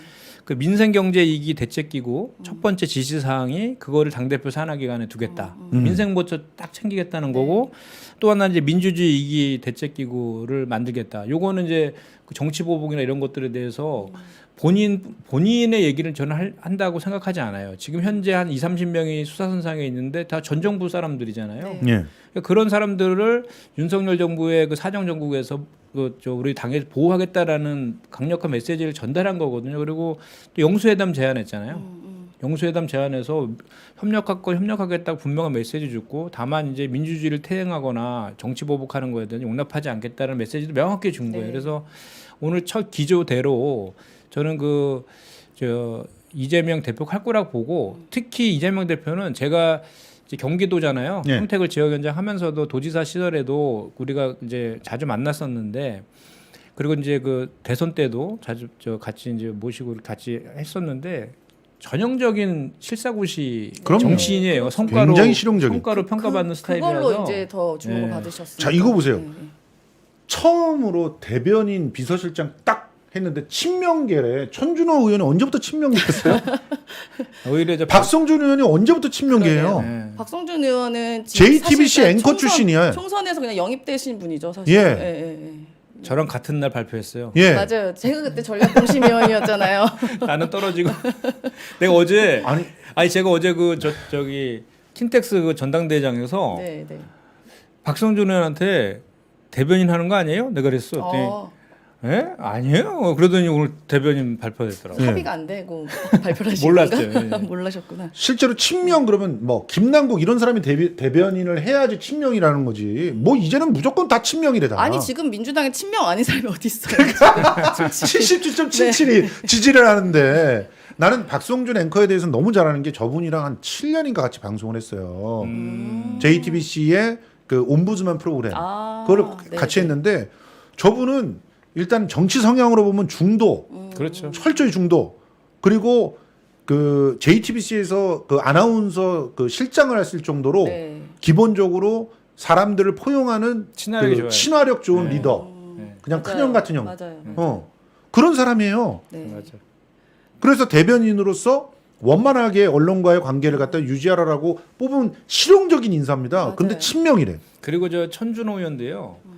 그 민생경제이기 대책기구 첫 번째 지시사항이 그거를 당대표 산하기관에 두겠다. 민생부터 딱 챙기겠다는 거고 또 하나 이제 민주주의 이기 대책기구를 만들겠다. 요거는 이제 그 정치보복이나 이런 것들에 대해서 본인의 얘기를 저는 한다고 생각하지 않아요. 지금 현재 한 20-30명이 수사선상에 있는데 다 전 정부 사람들이잖아요. 네. 예. 그러니까 그런 사람들을 윤석열 정부의 그 사정정국에서 저 우리 당에 보호하겠다라는 강력한 메시지를 전달한 거거든요. 그리고 또 영수회담 제안했잖아요. 영수회담 제안해서 협력할 걸 협력하겠다고 분명한 메시지 줬고 다만 이제 민주주의를 퇴행하거나 정치 보복하는 거에 대한 용납하지 않겠다는 메시지도 명확히 준 거예요. 네. 그래서 오늘 첫 기조대로 저는 그 저 이재명 대표 할 거라고 보고 특히 이재명 대표는 제가 이제 경기도잖아요. 네. 평택을 지역 현장 하면서도 도지사 시절에도 우리가 이제 자주 만났었는데 그리고 이제 그 대선 때도 자주 같이 이제 모시고 같이 했었는데 전형적인 실사구시 그럼요. 정치인이에요. 성과로 굉장히 실용적인. 성과로 평가받는 스타일이라서 그걸로 이제 더 주목을 네. 받으셨어요. 자, 이거 보세요. 처음으로 대변인 비서실장 딱 했는데 친명계래. 천준호 의원이 언제부터 친명계였어요? 오히려 이제 박성준 의원이 언제부터 친명계예요? 네. 박성준 의원은 지금 JTBC 사실 앵커 출신이야. 총선에서 그냥 영입되신 분이죠, 사실. 예. 예. 저랑 같은 날 발표했어요. 예. 맞아요. 제가 그때 전략공심위원이었잖아요. 나는 떨어지고 내가 어제 아니 제가 어제 그 저기 킨텍스 그 전당대회장에서 네, 네. 박성준 의원한테 대변인 하는 거 아니에요? 내가 그랬어. 예? 아니에요. 그러더니 오늘 대변인 발표됐더라고. 예. 합의가 안 되고 발표를 하신 몰랐죠. 건가? 예. 몰라셨구나. 실제로 친명 그러면 뭐 김남국 이런 사람이 대변인을 해야지 친명이라는 거지. 뭐 이제는 무조건 다 친명이래 다. 아니 지금 민주당에 친명 아닌 사람이 어디 있어요? 77.77이 지지를 하는데 나는 박성준 앵커에 대해서 너무 잘하는 게 저분이랑 한 7년인가 같이 방송을 했어요. JTBC의 그 옴부즈만 프로그램 그거를 같이 했는데 저분은 일단 정치 성향으로 보면 중도, 그렇죠. 철저히 중도. 그리고 그 JTBC에서 그 아나운서 그 실장을 했을 정도로 네. 기본적으로 사람들을 포용하는 친화력이 좋아요. 친화력 좋은 네. 리더. 네. 그냥 맞아요. 큰형 같은 형. 맞아요. 그런 사람이에요. 네. 맞아. 그래서 대변인으로서 원만하게 언론과의 관계를 갖다 유지하라고 뽑은 실용적인 인사입니다. 맞아요. 근데 친명이래. 그리고 저 천준호 의원도요.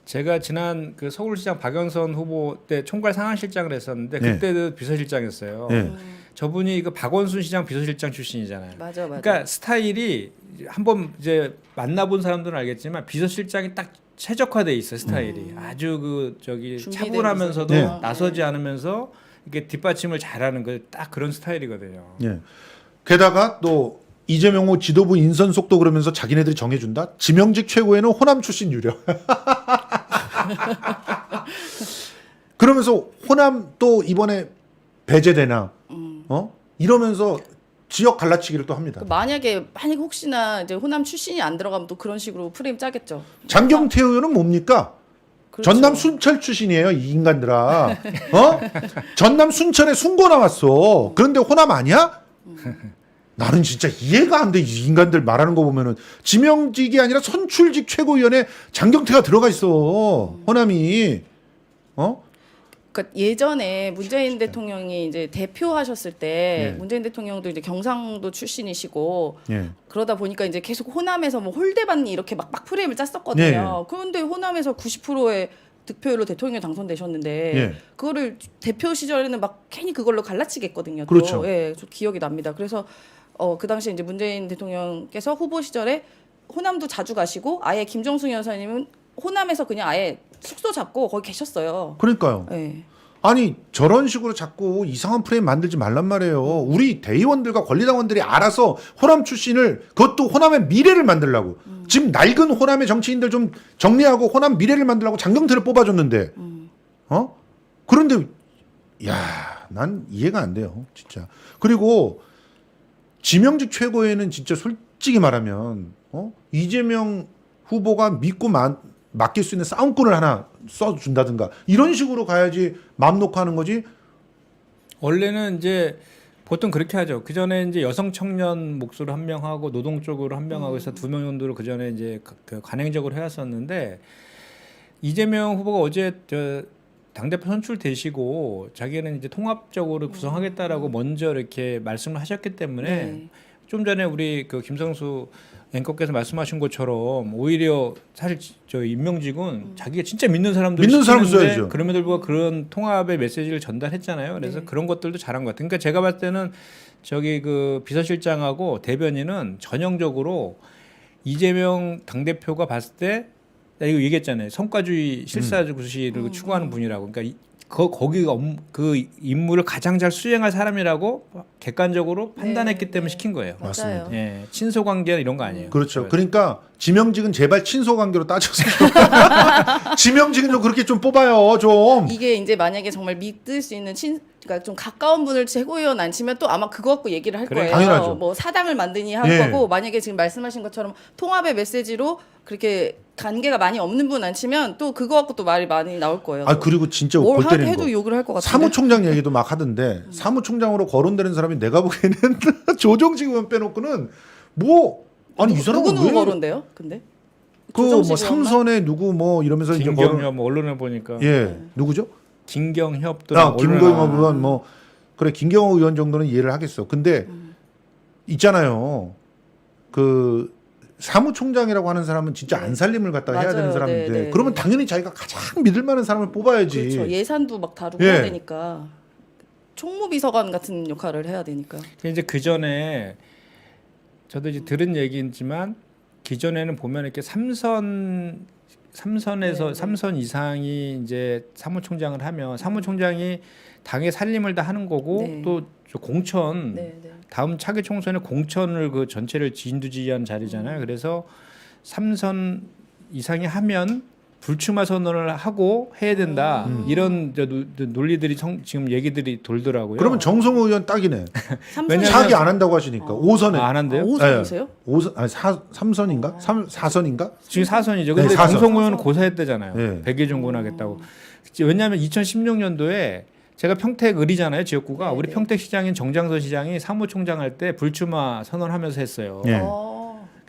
제가 지난 그 서울시장 박영선 후보 때 총괄 상황실장을 했었는데 네. 그때도 비서실장이었어요. 네. 저분이 그 박원순 시장 비서실장 출신이잖아요. 맞아. 그러니까 스타일이 한번 이제 만나본 사람들은 알겠지만 비서실장이 딱 최적화돼 있어요 스타일이. 아주 그 저기 준비된 차분하면서도 비서. 네. 나서지 않으면서 이게 뒷받침을 잘하는 그 딱 그런 스타일이거든요. 예. 게다가 또 이재명 지도부 인선 속도 그러면서 자기네들이 정해준다. 지명직 최고에는 호남 출신 유력. 그러면서 호남 또 이번에 배제되나 이러면서 지역 갈라치기를 또 합니다. 만약 혹시나 이제 호남 출신이 안 들어가면 또 그런 식으로 프레임 짜겠죠. 장경태 의원은 뭡니까? 그렇죠. 전남 순천 출신이에요, 이 인간들아. 전남 순천에 순고 나왔어. 그런데 호남 아니야? 나는 진짜 이해가 안 돼. 이 인간들 말하는 거 보면은 지명직이 아니라 선출직 최고위원회 장경태가 들어가 있어. 호남이. 그러니까 예전에 문재인 대통령이 이제 대표하셨을 때 예. 문재인 대통령도 이제 경상도 출신이시고 예. 그러다 보니까 이제 계속 호남에서 뭐 홀대받니 이렇게 막 프레임을 짰었거든요. 예. 그런데 호남에서 90%의 득표율로 대통령 당선되셨는데 예. 그거를 대표 시절에는 막 괜히 그걸로 갈라치겠거든요. 또. 그렇죠. 예, 저 기억이 납니다. 그래서 그 당시에 이제 문재인 대통령께서 후보 시절에 호남도 자주 가시고 아예 김정숙 여사님은 호남에서 그냥 아예 숙소 잡고 거기 계셨어요. 그러니까요. 예. 아니 저런 식으로 자꾸 이상한 프레임 만들지 말란 말이에요. 우리 대의원들과 권리당원들이 알아서 호남 출신을 그것도 호남의 미래를 만들라고 지금 낡은 호남의 정치인들 좀 정리하고 호남 미래를 만들라고 장경태를 뽑아줬는데 그런데 난 이해가 안 돼요 진짜. 그리고 지명직 최고에는 진짜 솔직히 말하면 이재명 후보가 믿고 맡길 수 있는 싸움꾼을 하나 써준다든가 이런 식으로 가야지 마음 놓고 하는 거지. 원래는 이제 보통 그렇게 하죠. 그 전에 이제 여성 청년 몫으로 한 명 하고 노동 쪽으로 한 명 하고 해서 2명 정도로 그 전에 이제 그 관행적으로 해왔었는데 이재명 후보가 어제 당대표 선출되시고 자기는 이제 통합적으로 구성하겠다라고 먼저 이렇게 말씀을 하셨기 때문에 네. 좀 전에 우리 그 김성수 앵커께서 말씀하신 것처럼 오히려 사실 저 임명직은 자기가 진짜 믿는 사람들 믿는 사람 써야죠. 그럼에도 불구하고 그런 통합의 메시지를 전달했잖아요. 그래서 네. 그런 것들도 잘한 것 같아요. 그러니까 제가 봤을 때는 저기 그 비서실장하고 대변인은 전형적으로 이재명 당대표가 봤을 때 나 이거 얘기했잖아요. 성과주의 실사구시를 추구하는 분이라고. 그러니까 거기 그 임무를 가장 잘 수행할 사람이라고 객관적으로 판단했기 네, 때문에 네. 시킨 거예요. 맞습니다. 맞아요. 예, 친소 관계 이런 거 아니에요. 그렇죠. 그러니까 지명직은 제발 친소 관계로 따져서 지명직은 좀 그렇게 좀 뽑아요 좀. 이게 이제 만약에 정말 믿을 수 있는 그러니까 좀 가까운 분을 최고위원 앉히면 또 아마 그거 갖고 얘기를 할 그래, 거예요. 당연하죠. 뭐 사당을 만드니 할 예. 거고 만약에 지금 말씀하신 것처럼 통합의 메시지로 그렇게 관계가 많이 없는 분 앉히면 또 그거 갖고 또 말이 많이 나올 거예요. 아 그리고 진짜 뭘 골 때리는 해도 거. 욕을 할 것 같은데. 사무총장 얘기도 막 하던데 사무총장으로 거론되는 사람이 내가 보기에는 조정식 의원 빼놓고는 뭐 아니 이 사람은 누구 왜 거론데요? 근데 그뭐 조정식 의원만? 삼선에 누구 뭐 이러면서 이제 김경협 뭐 언론에 보니까 예 누구죠? 김경협도 김경호 의원 뭐 그래 김경호 의원 정도는 이해를 하겠어. 근데 있잖아요. 그 사무총장이라고 하는 사람은 진짜 네. 안살림을 갖다가 해야 맞아요. 되는 사람인데 네, 네, 그러면 네. 당연히 자기가 가장 믿을 만한 사람을 뽑아야지. 그렇죠. 예산도 막 다루고 예. 해야 되니까 총무비서관 같은 역할을 해야 되니까. 이제 그 전에 저도 이제 들은 얘기지만 기존에는 보면 이렇게 삼선에서 네, 네. 3선 이상이 이제 사무총장을 하면 사무총장이 당의 살림을 다 하는 거고 네. 또 저 공천 네, 네. 다음 차기 총선에 공천을 그 전체를 진두지휘한 자리잖아요. 그래서 3선 이상이 하면 불출마 선언을 하고 해야 된다. 이런 논리들이 지금 얘기들이 돌더라고요. 그러면 정성호 의원 딱이네. 왜냐면- 자기 안 한다고 하시니까 5선에 안 한대요? 5선이세요? 5선 아니 3선인가? 4선인가? 지금 4선이죠. 네, 근데 4선. 정성호 의원은 고사했대잖아요. 네. 백의종군 하겠다고. 왜냐하면 2016년도에 제가 평택 을이잖아요. 지역구가. 네, 우리 네. 평택시장인 정장선 시장이 사무총장 할 때 불출마 선언하면서 했어요. 예.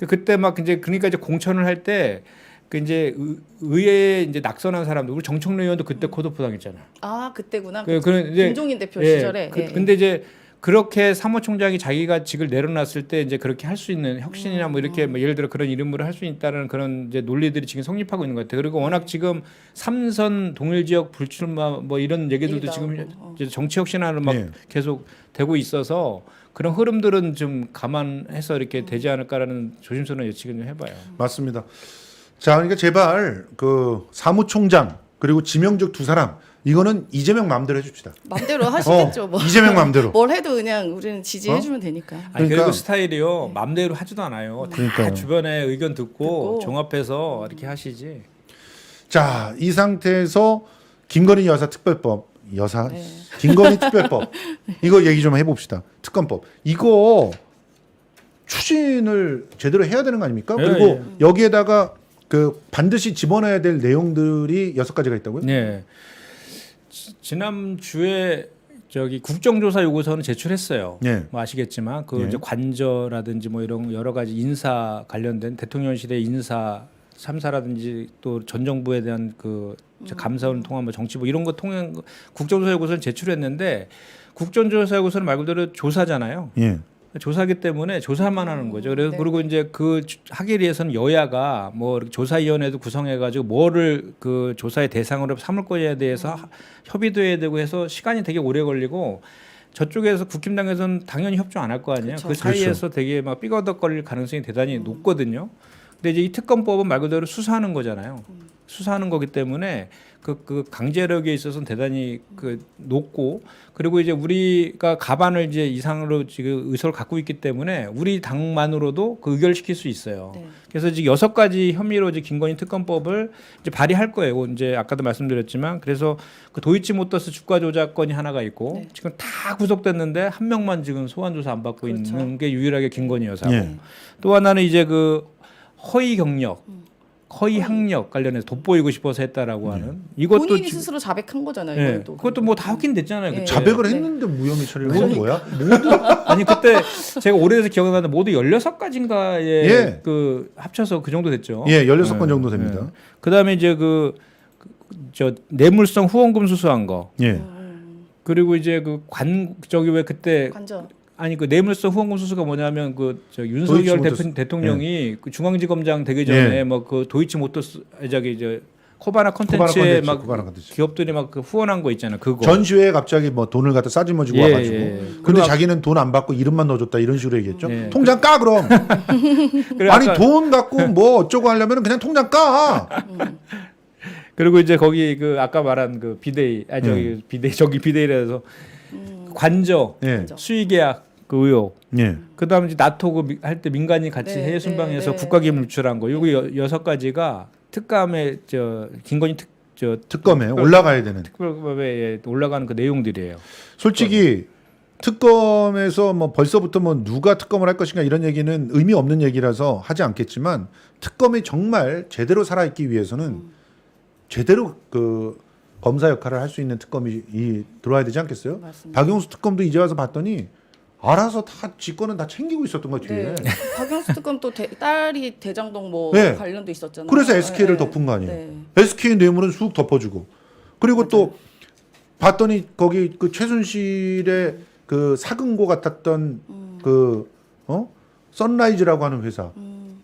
그때 막 이제 그러니까 이제 공천을 할 때 그 이제 의회에 이제 낙선한 사람들 우리 정청래 의원도 그때 컷오프 당했잖아요. 아 그때구나. 그런 이제 김종인 대표 예, 시절에. 예. 근데 이제 그렇게 사무총장이 자기가 직을 내려놨을 때 이제 그렇게 할 수 있는 혁신이나 뭐 이렇게 뭐 예를 들어 그런 이름으로 할 수 있다는 그런 이제 논리들이 지금 성립하고 있는 것 같아요. 그리고 워낙 지금 삼선 동일 지역 불출마 뭐 이런 얘기들도 얘기 지금 나오고, 이제 정치 혁신하는 막 네. 계속 되고 있어서 그런 흐름들은 좀 감안해서 이렇게 되지 않을까라는 조심스러운 예측을 좀 해봐요. 맞습니다. 자, 그러니까 제발 그 사무총장 그리고 지명직 두 사람 이거는 이재명 마음대로 해줍시다. 맘대로 하시겠죠. 뭐. 이재명 마음대로. 뭘 해도 그냥 우리는 지지해주면 되니까. 아니, 그러니까- 그리고 스타일이요 맘대로 하지도 않아요. 다 그러니까요. 주변에 의견 듣고 듣고. 종합해서 이렇게 하시지. 자, 이 상태에서 김건희 여사 특별법, 네. 김건희 특별법 이거 얘기 좀 해봅시다. 특검법 이거 추진을 제대로 해야 되는 거 아닙니까? 예, 그리고 예. 여기에다가 그 반드시 집어넣어야 될 내용들이 6가지가 있다고요? 네. 지난 주에 저기 국정조사 요구서는 제출했어요. 예. 뭐 아시겠지만 그 예. 이제 관저라든지 뭐 이런 여러 가지 인사 관련된 대통령실의 인사 참사라든지 또 전 정부에 대한 그 감사원을 통한 뭐 정치부 이런 거 통한 국정조사 요구서는 제출했는데 국정조사 요구서는 말 그대로 조사잖아요. 예. 조사기 때문에 조사만 하는 거죠. 그래서 네. 그리고 이제 그 하기 위해서는 여야가 뭐 이렇게 조사위원회도 구성해가지고 뭐를 그 조사의 대상으로 삼을 거에 대해서 협의도 해야 되고 해서 시간이 되게 오래 걸리고 저쪽에서 국힘당에서는 당연히 협조 안 할 거 아니에요. 그렇죠. 그 사이에서 되게 막 삐거덕거릴 가능성이 대단히 높거든요. 근데 이제 이 특검법은 말 그대로 수사하는 거잖아요. 수사하는 거기 때문에 그 강제력에 있어서는 대단히 그 높고 그리고 이제 우리가 가반을 이제 이상으로 지금 의석을 갖고 있기 때문에 우리 당만으로도 그 의결시킬 수 있어요. 네. 그래서 지금 6가지 혐의로 이제 김건희 특검법을 이제 발의할 거예요. 이제 아까도 말씀드렸지만 그래서 그 도이치모터스 주가 조작건이 하나가 있고 네. 지금 다 구속됐는데 한 명만 지금 소환 조사 안 받고 그렇죠. 있는 게 유일하게 김건희 여사고 예. 또 하나는 이제 그 허위 경력, 허위 학력 관련해서 돋보이고 싶어서 했다라고 하는 이것도 본인이 지금- 스스로 자백한 거잖아요. 예, 이것도. 그것도 뭐 다 확인됐잖아요. 예. 그때. 자백을 네. 했는데 무혐의 처리를 한 거야? 아니 그때 제가 오래돼서 기억나는데 모두 16가지인가에 예. 그 합쳐서 그 정도 됐죠. 예, 16건 정도 됩니다. 그다음에 이제 저 뇌물성 후원금 수수한 거. 예. 그리고 이제 저기 왜 그때 관저. 아니 그 뇌물성 후원금 수수가 뭐냐면 저 윤석열 도이치모터스. 대통령이 그 중앙지검장 되기 전에 예. 뭐 그 도이치모터스 저기 저 코바나 컨텐츠에 코바나 막 코바나 컨텐츠. 기업들이 막 그 후원한 거 있잖아요. 그거. 전시회에 갑자기 뭐 돈을 갖다 싸지머지고 예, 와가지고 예. 근데 그리고 자기는 돈 안 받고 이름만 넣어줬다 이런 식으로 얘기했죠. 예. 통장 까 그럼. 그리고 아니 아까- 돈 갖고 뭐 어쩌고 하려면 그냥 통장 까. 그리고 이제 거기 그 아까 말한 그 비데이 아니 저기 비데이 저기 비데이라서 관저 예. 수의계약 그 의혹. 예. 그다음에 이제 나토 할 때 민간인 같이 네, 해외 순방해서 네, 네. 국가기밀 유출한 거. 요거 6가지가 특감에 저 김건희 특검에 올라가야 되는. 특별법에 올라가는 그 내용들이에요. 솔직히 특검에서 뭐 벌써부터 뭐 누가 특검을 할 것인가 이런 얘기는 의미 없는 얘기라서 하지 않겠지만 특검이 정말 제대로 살아있기 위해서는 제대로 그 검사 역할을 할 수 있는 특검이 들어와야 되지 않겠어요? 맞습니다. 박영수 특검도 이제 와서 봤더니 알아서 다 지권은 다 챙기고 있었던 거 뒤에. 네. 박영수 특검 또 딸이 대장동 뭐 네. 관련도 있었잖아요. 그래서 SK를 네. 덮은 거 아니에요. 네. SK 뇌물은 쑥 덮어주고 그리고 또 봤더니 거기 그 최순실의 그 사근고 같았던 그 선라이즈라고 하는 회사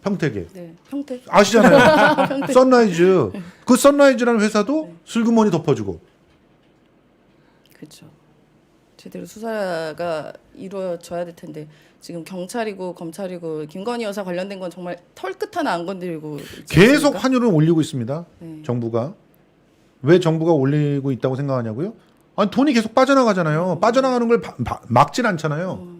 평택에 네. 평택. 아시잖아요. 평택. 선라이즈 그 선라이즈라는 회사도 슬그머니 덮어주고 그렇죠. 제대로 수사가 이루어져야 될 텐데 지금 경찰이고 검찰이고 김건희 여사 관련된 건 정말 털끝 하나 안 건드리고 있지 계속 않습니까? 환율을 올리고 있습니다. 네. 정부가 왜 정부가 올리고 있다고 생각하냐고요? 아니 돈이 계속 빠져나가잖아요. 빠져나가는 걸 막진 않잖아요.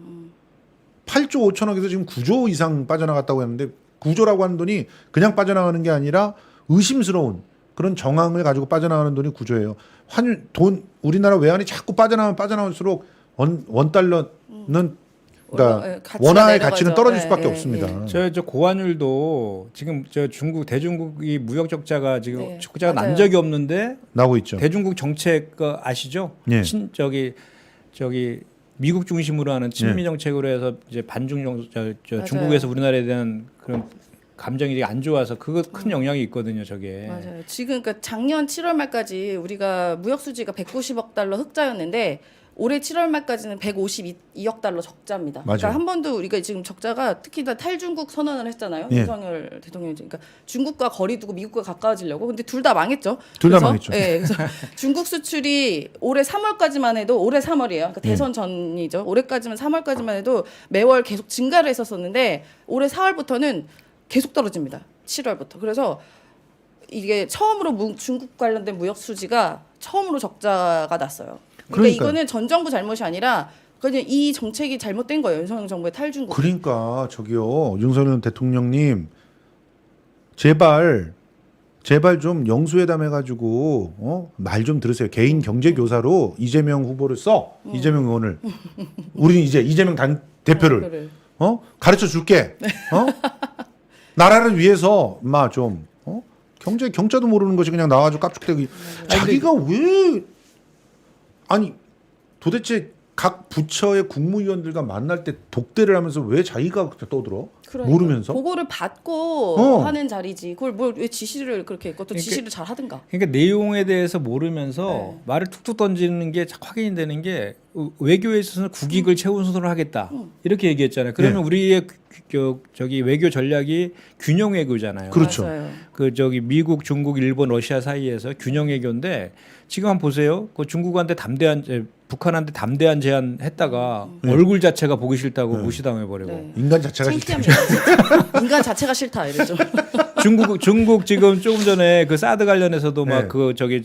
8조 5천억에서 지금 9조 이상 빠져나갔다고 했는데 9조라고 하는 돈이 그냥 빠져나가는 게 아니라 의심스러운 그런 정황을 가지고 빠져나가는 돈이 9조예요. 환율 돈 우리나라 외환이 자꾸 빠져나가면 빠져나갈수록 원 달러는 그러니까 가치가 원화의 내려가죠. 가치는 떨어질 예, 수밖에 예, 없습니다. 저 고환율도 지금 저 대중국이 무역 적자가 지금 네, 적자가 난 맞아요. 적이 없는데 나오고 있죠. 대중국 정책 아시죠? 예. 저기 미국 중심으로 하는 친미 예. 정책으로 해서 이제 반중 맞아요. 중국에서 우리나라에 대한 그런 감정이 되게 안 좋아서 그거 큰 영향이 있거든요, 저게. 맞아요. 지금 그러니까 작년 7월 말까지 우리가 무역 수지가 190억 달러 흑자였는데 올해 7월 말까지는 152억 달러 적자입니다. 맞아요. 그러니까 한 번도 우리가 지금 적자가 특히 다 탈중국 선언을 했잖아요. 예. 윤석열 대통령이 그러니까 중국과 거리 두고 미국과 가까워지려고. 근데 둘 다 망했죠. 둘 다 그래서, 망했죠. 예, 그래서 중국 수출이 올해 3월까지만 해도 올해 3월이에요. 그러니까 대선 전이죠. 올해까지만 3월까지만 해도 매월 계속 증가를 했었었는데 올해 4월부터는 계속 떨어집니다. 7월부터. 그래서 이게 처음으로 중국 관련된 무역 수지가 처음으로 적자가 났어요. 그러니까 그러니까요. 이거는 전 정부 잘못이 아니라 그냥 이 정책이 잘못된 거예요. 윤석열 정부의 탈중국. 그러니까 저기요 윤석열 대통령님 제발 좀 영수회담 해가지고 말 좀 들으세요. 개인 경제 교사로 이재명 후보를 써. 이재명 의원을. 우리는 이제 이재명 대표를 가르쳐 줄게. 나라를 위해서 좀 경자도 모르는 것이 그냥 나와가지고 깝죽대고 자기가 왜 아니 도대체 각 부처의 국무위원들과 만날 때 독대를 하면서 왜 자기가 떠들어? 그러니까. 모르면서? 보고를 받고 하는 자리지. 그걸 뭘 왜 지시를 그렇게 그것도 지시를 잘 하든가. 그러니까 내용에 대해서 모르면서 네. 말을 툭툭 던지는 게 확인이 되는 게 외교에 있어서는 국익을 최우선으로 하겠다 이렇게 얘기했잖아요. 그러면 우리의 저기 외교 전략이 균형 외교잖아요. 그렇죠. 맞아요. 그 저기 미국, 중국, 일본, 러시아 사이에서 균형 외교인데 지금 한번 보세요. 그 중국한테 북한한테 담대한 제안 했다가 얼굴 자체가 보기 싫다고 무시당해 버리고 네. 인간 자체가 창피합니다. 인간 자체가 싫다 이러죠. 중국 지금 조금 전에 그 사드 관련해서도 네. 막 그 저기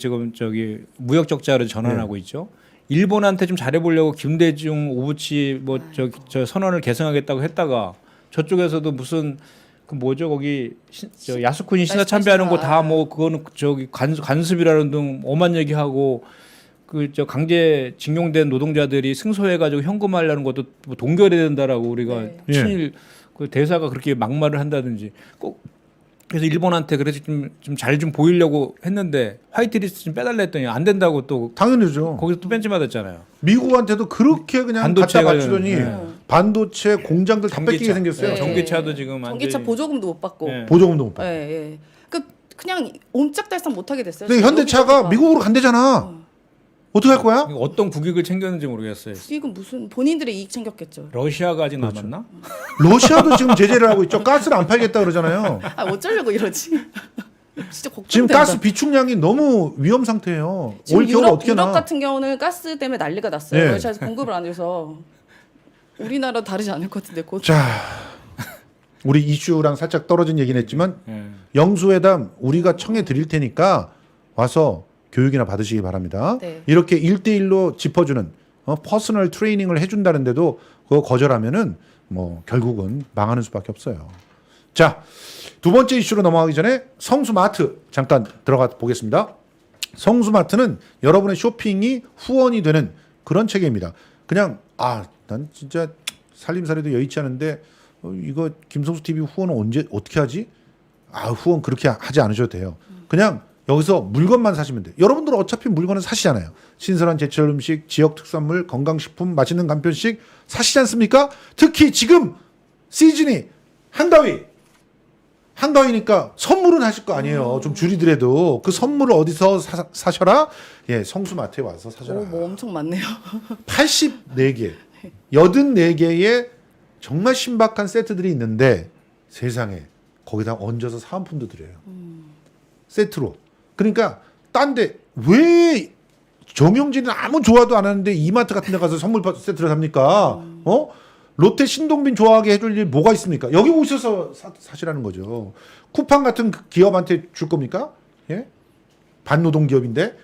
무역 적자를 전환하고 있죠. 일본한테 좀 잘해보려고 김대중, 오부치 저 선언을 개성하겠다고 했다가 저쪽에서도 무슨 그 뭐죠 거기 저 야스쿠니 신사 참배하는 거 다 뭐 그거는 저기 간습이라는 등 엄한 얘기하고 그 저 강제 징용된 노동자들이 승소해가지고 현금하려는 것도 뭐 동결해야 된다라고 우리가 네. 친일 그 대사가 그렇게 막말을 한다든지 꼭 그래서 일본한테 그래서 좀 잘 좀 보이려고 했는데 화이트리스트 좀 빼달라 했더니 안 된다고 또 당연히죠. 거기서 또 벤치 받았잖아요. 미국한테도 그렇게 그냥 반도체 갖다 바치더니 관련, 반도체 공장들 다 뺏기게 전기차. 생겼어요. 네. 전기차도 지금 전기차 완전히- 보조금도 못 받고. 네. 보조금도 못 받고. 예, 예. 그냥 옴짝달싹 못 하게 됐어요. 근데 지금 현대차가 여기저기가. 미국으로 간대잖아. 어떻게 할 거야? 어떤 국익을 챙겼는지 모르겠어요. 이건 무슨 본인들의 이익 챙겼겠죠. 러시아가 아직 그렇죠. 남았나? 러시아도 지금 제재를 하고 있죠. 가스를 안 팔겠다 그러잖아요. 아 어쩌려고 이러지? 진짜 걱정된다. 지금 가스 비축량이 너무 위험 상태예요. 지금 올 겨울 어떻게 유럽 나? 같은 경우는 가스 때문에 난리가 났어요. 네. 러시아에서 공급을 안 해서 우리나라 다르지 않을 것 같은데 곧. 자, 우리 이슈랑 살짝 떨어진 얘기는 했지만 예. 영수회담 우리가 청해 드릴 테니까 와서 교육이나 받으시기 바랍니다. 네. 이렇게 1대1로 짚어주는 퍼스널 트레이닝을 해준다는데도 그거 거절하면은 뭐 결국은 망하는 수밖에 없어요. 자, 두 번째 이슈로 넘어가기 전에 성수마트 잠깐 들어가 보겠습니다. 성수마트는 여러분의 쇼핑이 후원이 되는 그런 체계입니다. 그냥 난 진짜 살림살이도 여의치 않은데 이거 김성수 TV 후원은 언제 어떻게 하지? 후원 그렇게 하지 않으셔도 돼요. 그냥 여기서 물건만 사시면 돼요. 여러분들은 어차피 물건을 사시잖아요. 신선한 제철 음식, 지역 특산물, 건강식품, 맛있는 간편식 사시지 않습니까? 특히 지금 시즌이 한가위니까 선물은 하실 거 아니에요. 좀 줄이더라도 그 선물을 어디서 사셔라? 예, 성수마트에 와서 사셔라. 뭐 엄청 많네요. 84개, 84개의 정말 신박한 세트들이 있는데 세상에 거기다 얹어서 사은품도 드려요. 세트로. 그러니까 딴데 왜 정용진은 아무 좋아도 안 하는데 이마트 같은 데 가서 선물 세트를 삽니까? 롯데 신동빈 좋아하게 해줄 일 뭐가 있습니까? 여기 오셔서 사시라는 거죠. 쿠팡 같은 기업한테 줄 겁니까? 예? 반노동 기업인데.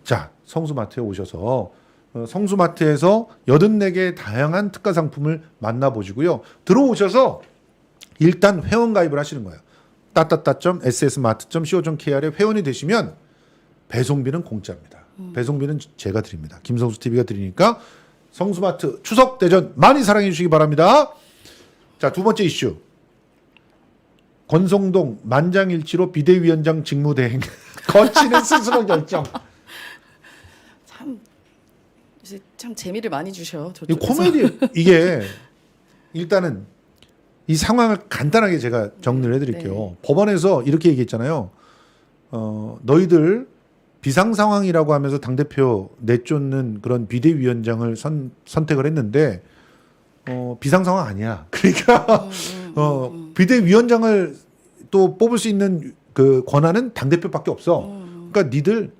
자, 성수마트에 오셔서 성수마트에서 84개의 다양한 특가 상품을 만나보시고요. 들어오셔서 일단 회원 가입을 하시는 거예요. ssmart.co.kr에 회원이 되시면 배송비는 공짜입니다. 배송비는 제가 드립니다. 김성수 TV가 드리니까 성수마트 추석 대전 많이 사랑해 주시기 바랍니다. 자, 두 번째 이슈. 권성동 만장일치로 비대위원장 직무대행 거치는 스스로 결정. 참 재미를 많이 주셔. 이 코미디 이게 일단은 이 상황을 간단하게 제가 정리를 해드릴게요. 네. 법원에서 이렇게 얘기했잖아요. 너희들 비상 상황이라고 하면서 당 대표 내쫓는 그런 비대위원장을 선택을 했는데 비상 상황 아니야. 그러니까 비대위원장을 또 뽑을 수 있는 그 권한은 당 대표밖에 없어. 그러니까 니들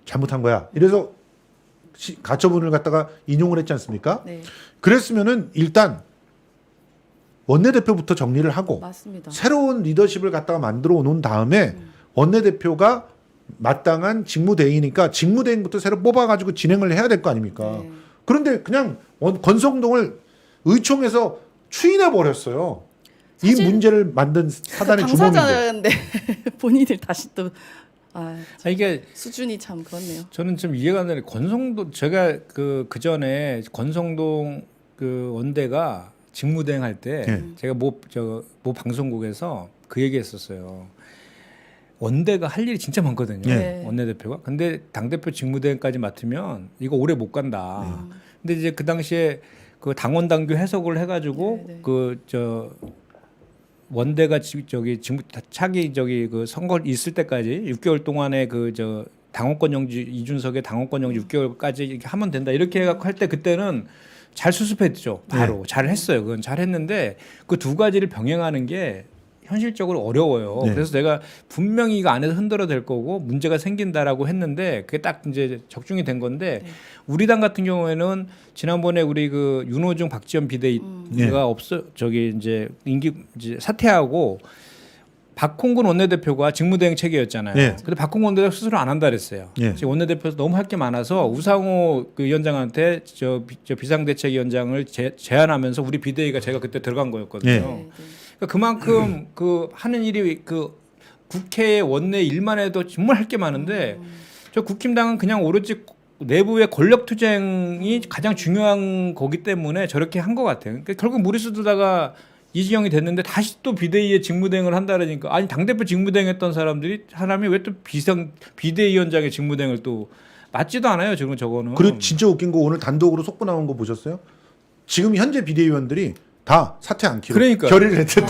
잘못한 거야. 이래서 가처분을 갖다가 인용을 했지 않습니까? 네, 그랬으면은 일단 원내대표부터 정리를 하고 맞습니다. 새로운 리더십을 갖다가 만들어 놓은 다음에 원내대표가 마땅한 직무대행이니까 직무대행부터 새로 뽑아가지고 진행을 해야 될 거 아닙니까? 네. 그런데 그냥 권성동을 의총에서 추인해 버렸어요. 이 사실 문제를 만든 사단의 주범인데. 당사자인데 본인들 다시 또 이게 수준이 참 그렇네요. 저는 좀 이해가 안 되는 권성동 제가 그 전에 권성동 그 원대가 직무대행 할 때 네. 제가 모 방송국에서 그 얘기했었어요. 원대가 할 일이 진짜 많거든요. 네. 원내대표가. 근데 당대표 직무대행까지 맡으면 이거 오래 못 간다. 근데 이제 그 당시에 그 당원 당규 해석을 해가지고 네, 네. 그 원대가 차기 그 선거 있을 때까지 6개월 동안에 그 당원권 영지 이준석의 당원권 영지 6개월까지 이렇게 하면 된다 이렇게 해갖고 할 때 그때는 잘 수습했죠. 바로 잘 했어요. 그건 잘 했는데 그 두 가지를 병행하는 게 현실적으로 어려워요. 네. 그래서 내가 분명히 이거 안에서 흔들어 될 거고 문제가 생긴다라고 했는데 그게 딱 이제 적중이 된 건데 네. 우리 당 같은 경우에는 지난번에 우리 그 윤호중 박지원 비대위가 없어 이제 이제 사퇴하고 박홍근 원내대표가 직무대행 체계였잖아요. 네. 근데 박홍근 원내대표 스스로 안 한다 그랬어요. 네. 지금 원내대표에서 너무 할 게 많아서 우상호 그 위원장한테 저 비상대책위원장을 제안하면서 우리 비대위가 제가 그때 들어간 거였거든요. 네. 네, 네. 그러니까 그만큼 그 하는 일이 그 국회 원내 일만 해도 정말 할 게 많은데 저 국힘당은 그냥 오로지 내부의 권력 투쟁이 가장 중요한 거기 때문에 저렇게 한 것 같아요. 그러니까 결국 무리수 두다가 이지경이 됐는데 다시 또 비대위의 직무대행을 한다 그러니까 아니 당대표 직무대행 했던 사람이 왜 또 비대위원장의 직무대행을 또 맞지도 않아요. 지금 저거는. 그리고 진짜 웃긴 거 오늘 단독으로 속보 나온 거 보셨어요? 지금 현재 비대위원들이 다 사퇴 않기로 그러니까요. 결의를 했다.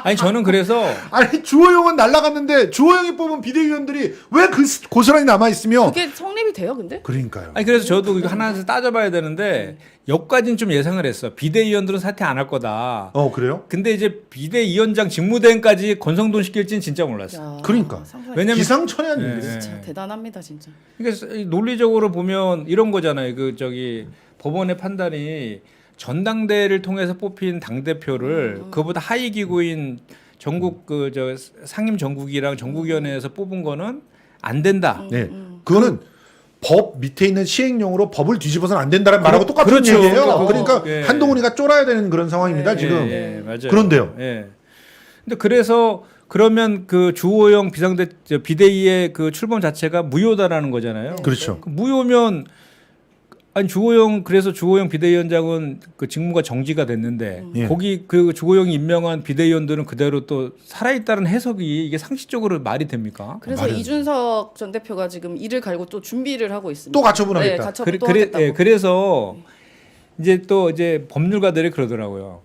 아니 저는 그래서 아니 주호영은 날라갔는데 주호영이 뽑은 비대위원들이 왜 그 고스란히 남아 있으며 그게 성립이 돼요, 근데? 그러니까요. 아니 그래서 저도 이거 하나씩 따져봐야 되는데 여기까지는 좀 예상을 했어. 비대위원들은 사퇴 안 할 거다. 그래요? 근데 이제 비대위원장 직무대행까지 권성동 시킬지는 진짜 몰랐어. 야, 그러니까. 상상이 왜냐면 기상천외한 네, 일이에요. 진짜 대단합니다, 진짜. 그러니까 논리적으로 보면 이런 거잖아요. 법원의 판단이 전당대회를 통해서 뽑힌 당 대표를 그보다 하위 기구인 전국 상임 전국이랑 전국위원회에서 뽑은 거는 안 된다. 네, 그거는 법 밑에 있는 시행령으로 법을 뒤집어서는 안 된다는 말하고 똑같은 그렇죠. 얘기예요. 그러니까 예. 한동훈이가 쫄아야 되는 그런 상황입니다. 네. 지금. 예, 맞아요. 그런데요. 예. 근데 그래서 그러면 그 주호영 비대위의 그 출범 자체가 무효다라는 거잖아요. 그렇죠. 그 무효면 아니 주호영 비대위원장은 그 직무가 정지가 됐는데 예. 거기 그 주호영이 임명한 비대위원들은 그대로 또 살아있다는 해석이 이게 상식적으로 말이 됩니까? 그래서 말은. 이준석 전 대표가 지금 이를 갈고 또 준비를 하고 있습니다. 또 가처분하겠다. 네, 가처분 또 하겠다고. 그래서 이제 법률가들이 그러더라고요.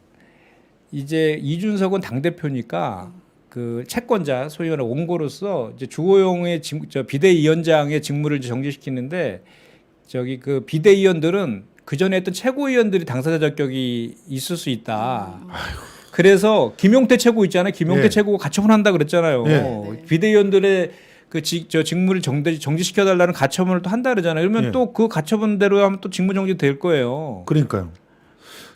이제 이준석은 당 대표니까 그 채권자 소위 말하는 원고로서 이제 주호영의 비대위원장의 직무를 정지시키는데 그 비대위원들은 그 전에 했던 최고위원들이 당사자 적격이 있을 수 있다. 그래서 김용태 최고 있잖아요. 김용태 예. 최고가 가처분한다 그랬잖아요. 예. 비대위원들의 그 직무를 정지시켜 달라는 가처분을 또 한다 그러잖아요. 그러면 예. 또 그 가처분대로 하면 또 직무 정지 될 거예요. 그러니까요.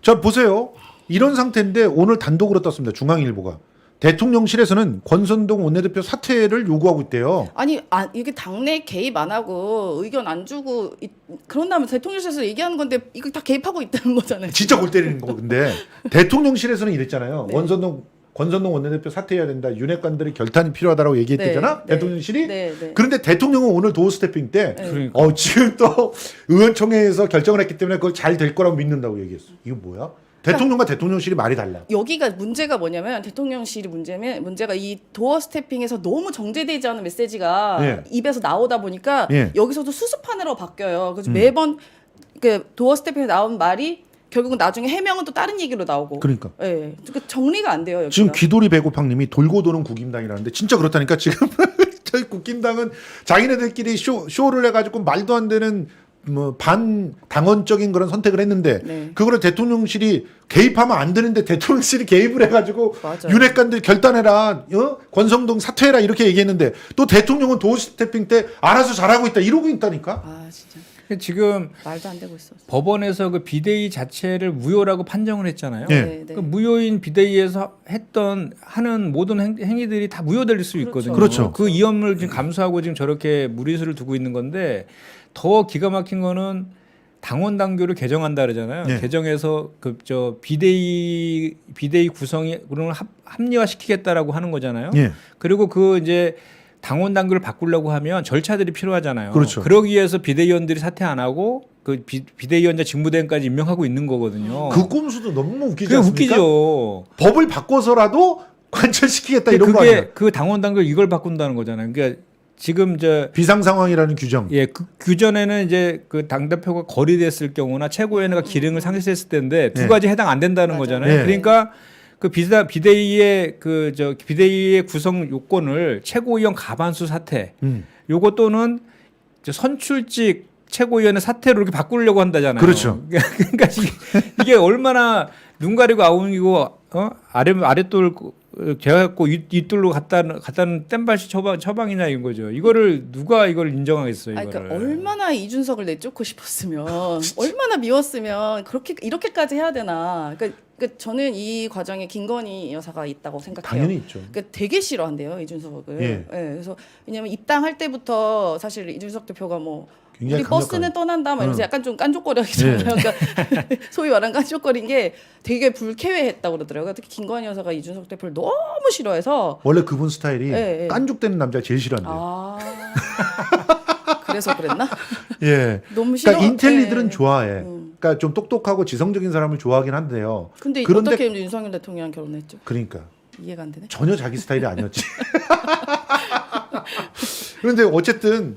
자 보세요. 이런 상태인데 오늘 단독으로 떴습니다. 중앙일보가. 대통령실에서는 권선동 원내대표 사퇴를 요구하고 있대요. 아니 이게 당내 개입 안 하고 의견 안 주고 그런 다음에 대통령실에서 얘기하는 건데 이거 다 개입하고 있다는 거잖아요. 진짜 골 때리는 거. 근데 대통령실에서는 이랬잖아요. 네. 권선동 원내대표 사퇴해야 된다. 윤핵관들의 결단이 필요하다고 얘기했대잖아. 네, 대통령실이. 네, 네. 그런데 대통령은 오늘 도어 스태핑 때 네. 그러니까. 지금 또 의원총회에서 결정을 했기 때문에 그걸 잘 될 거라고 믿는다고 얘기했어. 이거 뭐야? 대통령과 대통령실이 말이 달라. 여기가 문제가 뭐냐면 대통령실이 문제가 이 도어 스태핑에서 너무 정제되지 않은 메시지가 예. 입에서 나오다 보니까 예. 여기서도 수습하느라고 바뀌어요. 그래서 매번 그 도어 스태핑에 나온 말이 결국은 나중에 해명은 또 다른 얘기로 나오고. 그러니까. 예. 그러니까 정리가 안 돼요. 여기가. 지금 귀돌이 배고팡님이 돌고 도는 국임당이라는데 진짜 그렇다니까 지금 저희 국힘당은 자기네들끼리 쇼를 해가지고 말도 안 되는 반당원적인 그런 선택을 했는데 네. 그거를 대통령실이 개입하면 안 되는데 대통령실이 개입을 해가지고 맞아요. 윤핵관들 결단해라, 권성동 사퇴해라 이렇게 얘기했는데 또 대통령은 도어 스태핑 때 알아서 잘하고 있다 이러고 있다니까. 아 진짜. 지금 말도 안 되고 있어. 법원에서 그 비대위 자체를 무효라고 판정을 했잖아요. 네. 그 무효인 비대위에서 하는 모든 행위들이 다 무효될 수 있거든요. 그렇죠. 그 위험을 지금 감수하고 지금 저렇게 무리수를 두고 있는 건데 더 기가 막힌 거는 당원 당규를 개정한다 그러잖아요. 네. 개정해서 그 저 비대위 구성이 그러면 합리화시키겠다라고 하는 거잖아요. 예. 그리고 그 이제 당원 당규를 바꾸려고 하면 절차들이 필요하잖아요. 그렇죠. 그러기 위해서 비대위원들이 사퇴 안 하고 그 비대위원장 직무대행까지 임명하고 있는 거거든요. 그 꼼수도 너무 웃기지 그게 않습니까? 웃기죠. 법을 바꿔서라도 관철시키겠다 이런 거 아니에요? 그게 그 당원 당규 이걸 바꾼다는 거잖아요. 그러니까 지금 비상 상황이라는 규정. 그 규전에는 이제 그 당대표가 거리됐을 경우나 최고위원회가 기능을 상실했을 때인데 두 네. 가지 해당 안 된다는 맞아요. 거잖아요. 네. 그러니까 그 비대위의 비대위의 구성 요건을 최고위원 가반수 사퇴 요거 또는 선출직 최고위원회 사퇴로 이렇게 바꾸려고 한다잖아요. 그렇죠. 그러니까 이게 얼마나 눈 가리고 아웅이고 아랫돌 개갖고 윗돌로 갖다는 땜발시 처방이냐 이런 거죠. 이거를 누가 이걸 인정하겠어요. 아니, 이거를. 그러니까 얼마나 이준석을 내쫓고 싶었으면 얼마나 미웠으면 이렇게까지 해야 되나. 그러니까 저는 이 과정에 김건희 여사가 있다고 생각해요. 당연히 있죠. 그러니까 되게 싫어한대요 이준석을. 예. 그래서 왜냐면 입당할 때부터 사실 이준석 대표가 뭐 굉장히 우리 버스는 떠난다 막 이러면서 약간 좀 깐족거리잖아요. 예. 그러니까 소위 말하는 깐족거린 게 되게 불쾌해했다고 그러더라고요. 특히 김건희 여사가 이준석 대표를 너무 싫어해서 원래 그분 스타일이 예, 예. 깐족대는 남자가 제일 싫어한대요. 아 그래서 그랬나? 예. 너무 싫어. 그러니까 인텔리들은 예. 좋아해. 그러니까 좀 똑똑하고 지성적인 사람을 좋아하긴 한데요. 근데 그런데 어떻게 윤석열 대통령이랑 결혼했죠? 그러니까 이해가 안 되네. 전혀 자기 스타일이 아니었지. 그런데 어쨌든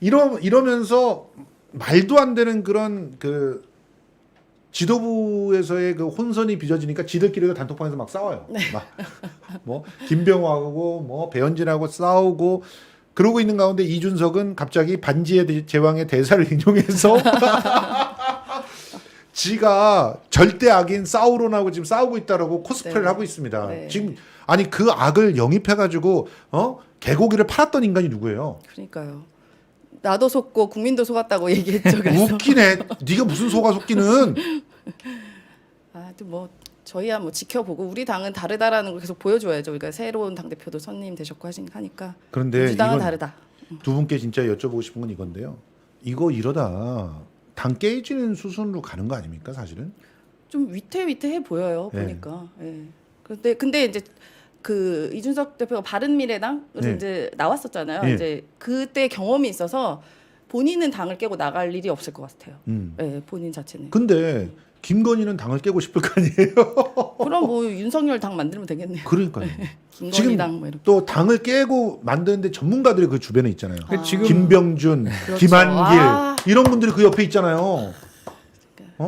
이러면서 말도 안 되는 그런 그 지도부에서의 그 혼선이 빚어지니까 지들끼리도 단톡방에서 막 싸워요. 막 뭐 김병호하고 뭐 배현진하고 싸우고 그러고 있는 가운데 이준석은 갑자기 반지의 제왕의 대사를 인용해서 지가 절대 악인 사우론하고 지금 싸우고 있다라고 코스프레를 네. 하고 있습니다. 네. 지금 아니 그 악을 영입해가지고 개고기를 팔았던 인간이 누구예요? 그러니까요. 나도 속고 국민도 속았다고 얘기했죠. 그래서 웃기네. 네가 무슨 속아 속기는. 뭐 저희야 뭐 지켜보고 우리 당은 다르다라는 걸 계속 보여줘야죠. 그러니까 새로운 당 대표도 선임 되셨고 하니까. 그런데 민주당은 이건 다르다. 두 분께 진짜 여쭤보고 싶은 건 이건데요. 이거 이러다 당 깨지는 수순으로 가는 거 아닙니까 사실은? 좀 위태위태해 보여요. 네. 보니까. 예. 근데 이제 그 이준석 대표가 바른미래당으로 네. 이제 나왔었잖아요. 네. 이제 그때 경험이 있어서 본인은 당을 깨고 나갈 일이 없을 것 같아요. 예, 본인 자체는. 근데 김건희는 당을 깨고 싶을 거 아니에요? 그럼 뭐 윤석열 당 만들면 되겠네요. 그러니까요. 김건희 지금 당 뭐 이렇게. 또 당을 깨고 만드는데 전문가들이 그 주변에 있잖아요. 그 지금 김병준, 그렇죠. 김한길 아. 이런 분들이 그 옆에 있잖아요.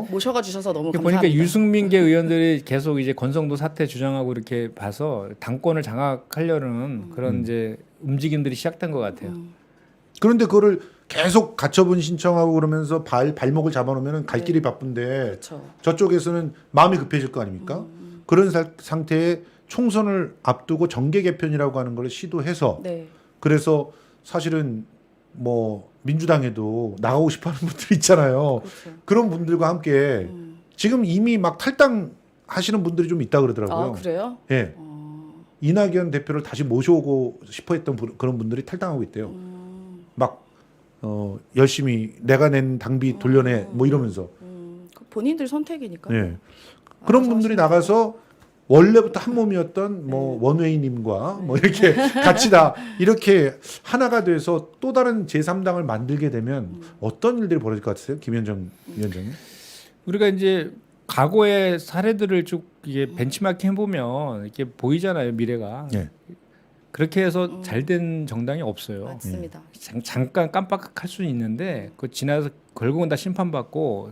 모셔가 주셔서 너무 보니까 감사합니다. 유승민계 의원들이 계속 이제 권성도 사퇴 주장하고 이렇게 봐서 당권을 장악하려는 그런 이제 움직임들이 시작된 것 같아요. 그런데 그거를 계속 가처분 신청하고 그러면서 발목을 잡아놓으면 갈 길이 바쁜데 그렇죠. 저쪽에서는 마음이 급해질 거 아닙니까? 그런 상태에 총선을 앞두고 정계 개편이라고 하는 걸 시도해서 네. 그래서 사실은 뭐 민주당에도 나가고 싶어하는 분들 있잖아요. 그렇죠. 그런 분들과 함께 지금 이미 막 탈당하시는 분들이 좀 있다 그러더라고요. 아 그래요? 예. 이낙연 대표를 다시 모셔오고 싶어했던 그런 분들이 탈당하고 있대요. 막 열심히 내가 낸 당비 돌려내 뭐 이러면서. 그 본인들 선택이니까. 예. 그런 분들이 나가서 원래부터 한 몸이었던 뭐 네. 원외인님과 뭐 이렇게 같이 다 이렇게 하나가 돼서 또 다른 제3당을 만들게 되면 어떤 일들이 벌어질 것 같으세요, 김현정 위원장님? 우리가 이제 과거의 사례들을 쭉 이게 벤치마킹 해보면 이렇게 보이잖아요, 미래가. 예. 그렇게 해서 잘된 정당이 없어요. 맞습니다. 잠깐 깜빡할 수는 있는데 그 지나서 결국은 다 심판받고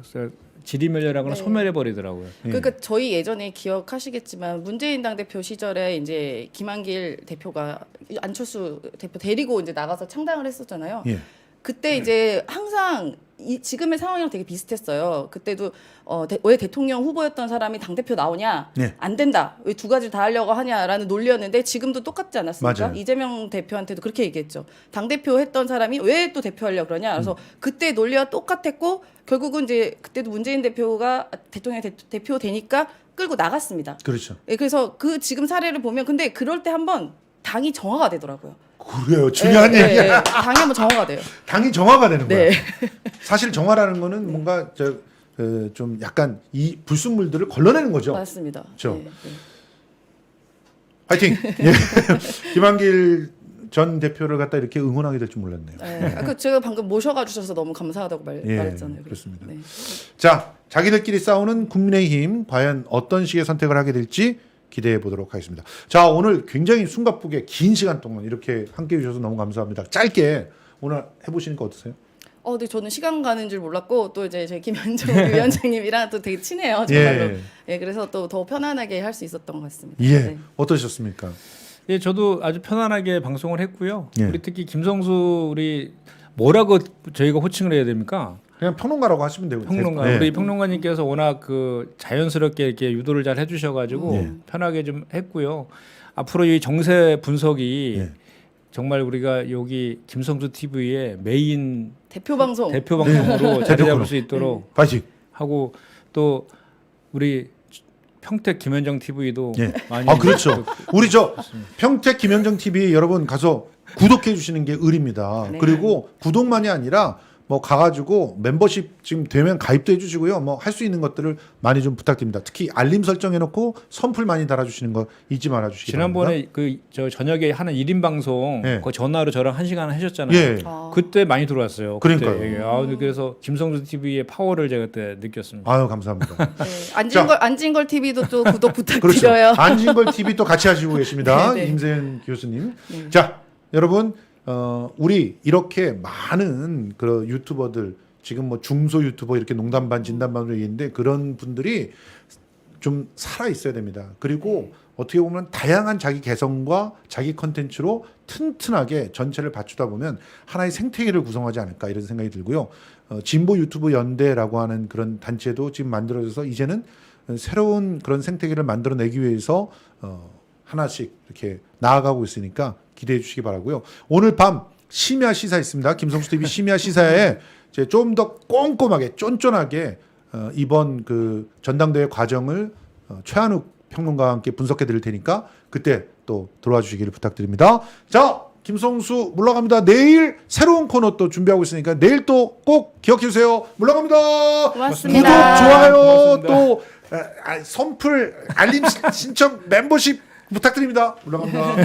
지리멸렬하거나 네. 소멸해 버리더라고요. 그러니까 저희 예전에 기억하시겠지만 문재인 당대표 시절에 이제 김한길 대표가 안철수 대표 데리고 이제 나가서 창당을 했었잖아요. 예. 그때 이제 항상 지금의 상황이랑 되게 비슷했어요. 그때도 왜 대통령 후보였던 사람이 당 대표 나오냐? 네. 안 된다. 왜 두 가지 다 하려고 하냐라는 논리였는데 지금도 똑같지 않았습니까? 맞아요. 이재명 대표한테도 그렇게 얘기했죠. 당 대표 했던 사람이 왜 또 대표하려고 그러냐? 그래서 그때 논리와 똑같았고 결국은 이제 그때도 문재인 대표가 대통령 대표 되니까 끌고 나갔습니다. 그렇죠. 예, 그래서 그 지금 사례를 보면 근데 그럴 때 한번 당이 정화가 되더라고요. 그래요. 중요한 예, 얘기야. 예, 예. 당이 한번 정화가 돼요. 당이 정화가 되는 거야. 네. 사실 정화라는 거는 뭔가 좀 약간 이 불순물들을 걸러내는 거죠. 맞습니다. 그렇죠. 네, 네. 파이팅. 예. 김한길 전 대표를 갖다 이렇게 응원하게 될 줄 몰랐네요. 네. 아까 제가 방금 모셔가 주셔서 너무 감사하다고 예, 말했잖아요. 그렇습니다. 네. 자, 자기들끼리 싸우는 국민의힘 과연 어떤 식의 선택을 하게 될지 기대해 보도록 하겠습니다. 자, 오늘 굉장히 숨가쁘게 긴 시간 동안 이렇게 함께 해 주셔서 너무 감사합니다. 짧게 오늘 해보시니까 어떠세요? 근데 저는 시간 가는 줄 몰랐고 또 이제 제 김현정 위원장님이랑 또 되게 친해요, 정말로. 예. 예, 그래서 또 더 편안하게 할 수 있었던 것 같습니다. 예. 네. 어떠셨습니까? 예, 저도 아주 편안하게 방송을 했고요. 예. 우리 특히 김성수 우리 뭐라고 저희가 호칭을 해야 됩니까? 그냥 평론가라고 하시면 되고. 평론가. 예. 우리 평론가님께서 워낙 그 자연스럽게 이렇게 유도를 잘 해주셔가지고 예. 편하게 좀 했고요. 앞으로 이 정세 분석이 예. 정말 우리가 여기 김성수 TV의 메인 대표 방송. 대표 방송으로 자리 대표 잡을 수 있도록 파이팅. 하고 또 우리 평택 김현정 TV도 예. 많이 그렇죠. 우리 평택 김현정 TV 여러분 가서 구독해 주시는 게 의리입니다. 네. 그리고 구독만이 아니라 뭐 가가지고 멤버십 지금 되면 가입도 해주시고요. 뭐 할 수 있는 것들을 많이 좀 부탁드립니다. 특히 알림 설정해놓고 선풀 많이 달아주시는 거 잊지 말아주시기 바랍니다. 지난번에 그 저 저녁에 하는 1인 방송 예. 그 전화로 저랑 1시간 하셨잖아요. 예. 그때 많이 들어왔어요. 그때. 그러니까요. 예. 그래서 김성수 TV의 파워를 제가 그때 느꼈습니다. 아유 감사합니다. 네. 안진걸 TV도 또 구독 그렇죠. 부탁드려요. 안진걸 TV 또 같이 하시고 계십니다. 네, 네. 임세현 교수님. 네. 자, 여러분, 우리 이렇게 많은 그 유튜버들 지금 뭐 중소 유튜버 이렇게 농담 반 진담 반으로 얘기했는데 그런 분들이 좀 살아 있어야 됩니다. 그리고 어떻게 보면 다양한 자기 개성과 자기 컨텐츠로 튼튼하게 전체를 갖추다 보면 하나의 생태계를 구성하지 않을까 이런 생각이 들고요. 진보 유튜브 연대라고 하는 그런 단체도 지금 만들어져서 이제는 새로운 그런 생태계를 만들어내기 위해서 하나씩 이렇게 나아가고 있으니까 기대해 주시기 바라고요. 오늘 밤 심야 시사 있습니다. 김성수 TV 심야 시사에 좀 더 꼼꼼하게 쫀쫀하게 이번 그 전당대회 과정을 최한욱 평론가와 함께 분석해 드릴 테니까 그때 또 들어와 주시기를 부탁드립니다. 자, 김성수 물러갑니다. 내일 새로운 코너 또 준비하고 있으니까 내일 또 꼭 기억해 주세요. 물러갑니다. 고맙습니다. 구독, 좋아요, 고맙습니다. 또 선풀, 알림 신청, 멤버십 부탁드립니다. 물러갑니다.